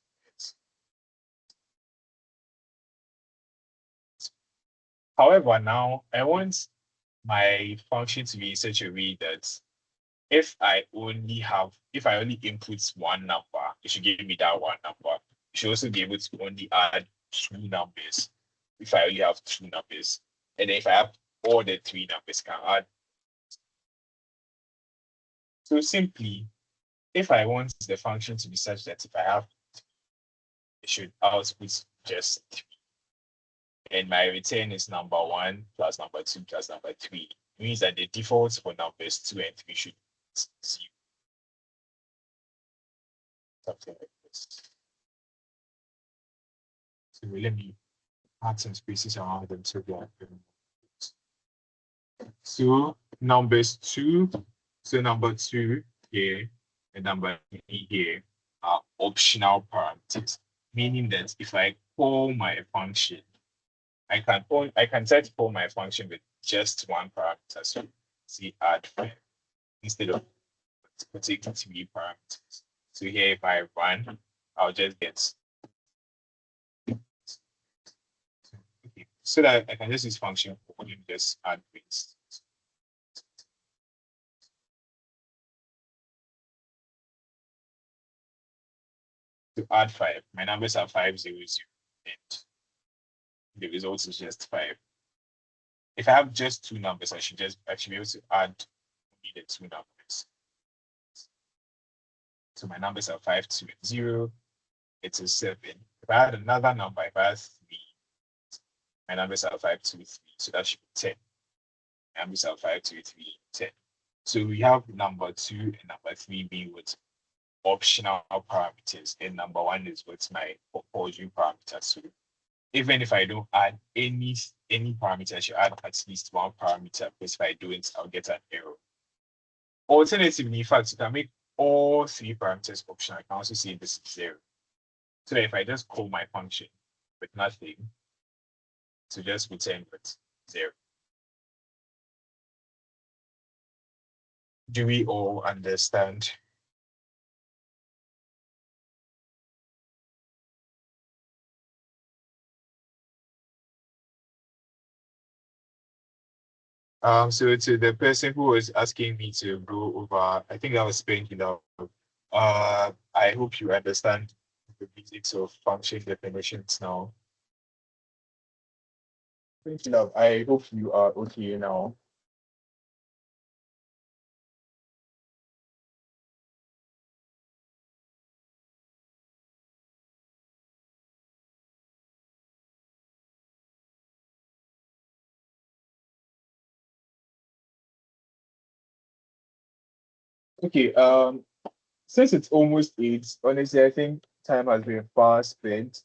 Speaker 1: However, now I want my function to be in such a way that if I only input one number, it should give me that one number. You should also be able to only add 2 numbers if I only have 2 numbers. And then if I have all the 3 numbers, can add. So simply, if I want the function to be such that if I have, it should output just 3. And my return is number 1 plus number 2 plus number 3. It means that the default for numbers 2 and 3 should be 0. Something like this. So let me add some spaces around them so they are So numbers two, so number two here and number three here are optional parameters, meaning that if I call my function, I can set to call my function with just one parameter. So see add five instead of putting three parameters. So here if I run, I'll just get okay. So that I can just use function for just add base. To add five, my numbers are 500, and the result is just five. If I have just two numbers, I should be able to add only the two numbers. So my numbers are 5, 2, and 0. It's a 7. If I add another number, if I add 3, my numbers are 5, 2, 3. So that should be 10. My numbers are 5, 2, 3, 10. So we have number 2 and number 3 being with optional parameters, and number 1 is with my compulsory parameters. So even if I don't add any parameter, I should add at least one parameter, because if I don't, I'll get an error. Alternatively, in fact, you can make all three parameters optional. I can also say this is 0. So that if I just call my function with nothing, to just return with 0. Do we all understand? So to the person who was asking me to go over, I think I was speaking out. I hope you understand the basics of function definitions now. Thank you. I hope you are okay now. Okay. Since it's almost 8, honestly, I think time has been fast spent.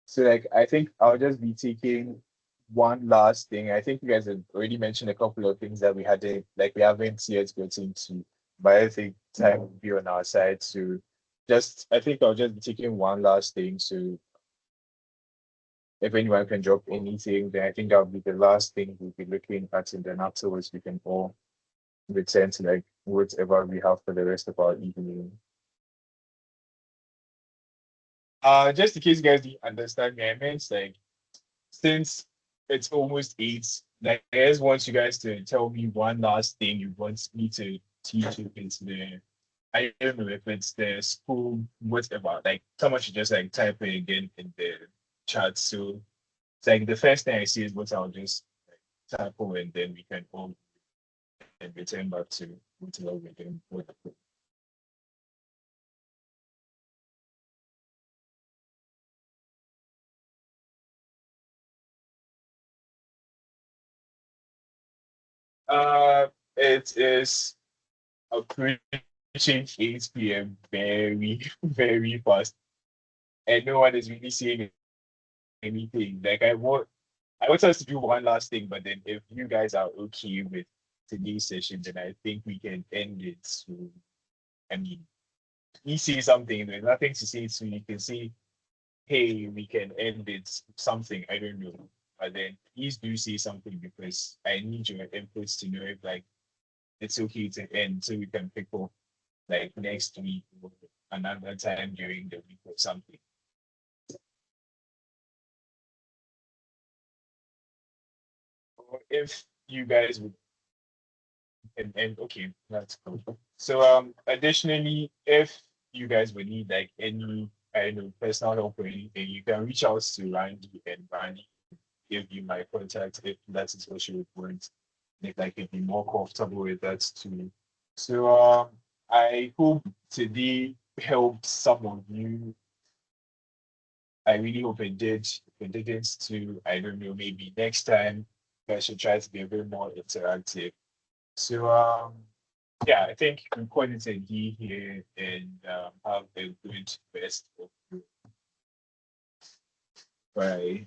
Speaker 1: So like I think I'll just be taking one last thing. I think you guys have already mentioned a couple of things that we haven't yet gotten to, but I think time will be on our side. So I think I'll just be taking one last thing. So if anyone can drop anything, then I think that'll be the last thing we'll be looking at, and then afterwards we can all return to like whatever we have for the rest of our evening. Just in case you guys didn't understand me, I meant like since it's almost 8, like I just want you guys to tell me one last thing you want me to teach you. It's I don't know if it's the school, whatever. Like someone should just like type it again in the chat. So it's like the first thing I see is what I'll just like, type over, and then we can all and return back to whatever we're doing. It is approaching 8 p.m. very, very fast, and no one is really saying anything. Like I want us to do one last thing, but then if you guys are okay with today's session, then I think we can end it. So I mean, you say something, there's nothing to say, so you can say, hey, we can end it, something, I don't know. But then please do say something, because I need your inputs to know if like it's okay to end, so we can pick up like next week or another time during the week or something. Or if you guys would and okay, that's cool. So additionally, if you guys would need like any I don't know personal help or anything, you can reach out to Randy, and Randy give you my contact if that is what you would want. If I can be more comfortable with that too. So I hope today helped some of you. I really hope it did. If it didn't too, I don't know, maybe next time I should try to be a bit more interactive. So yeah, I think I'm calling it a D here, and have a good rest of your Bye.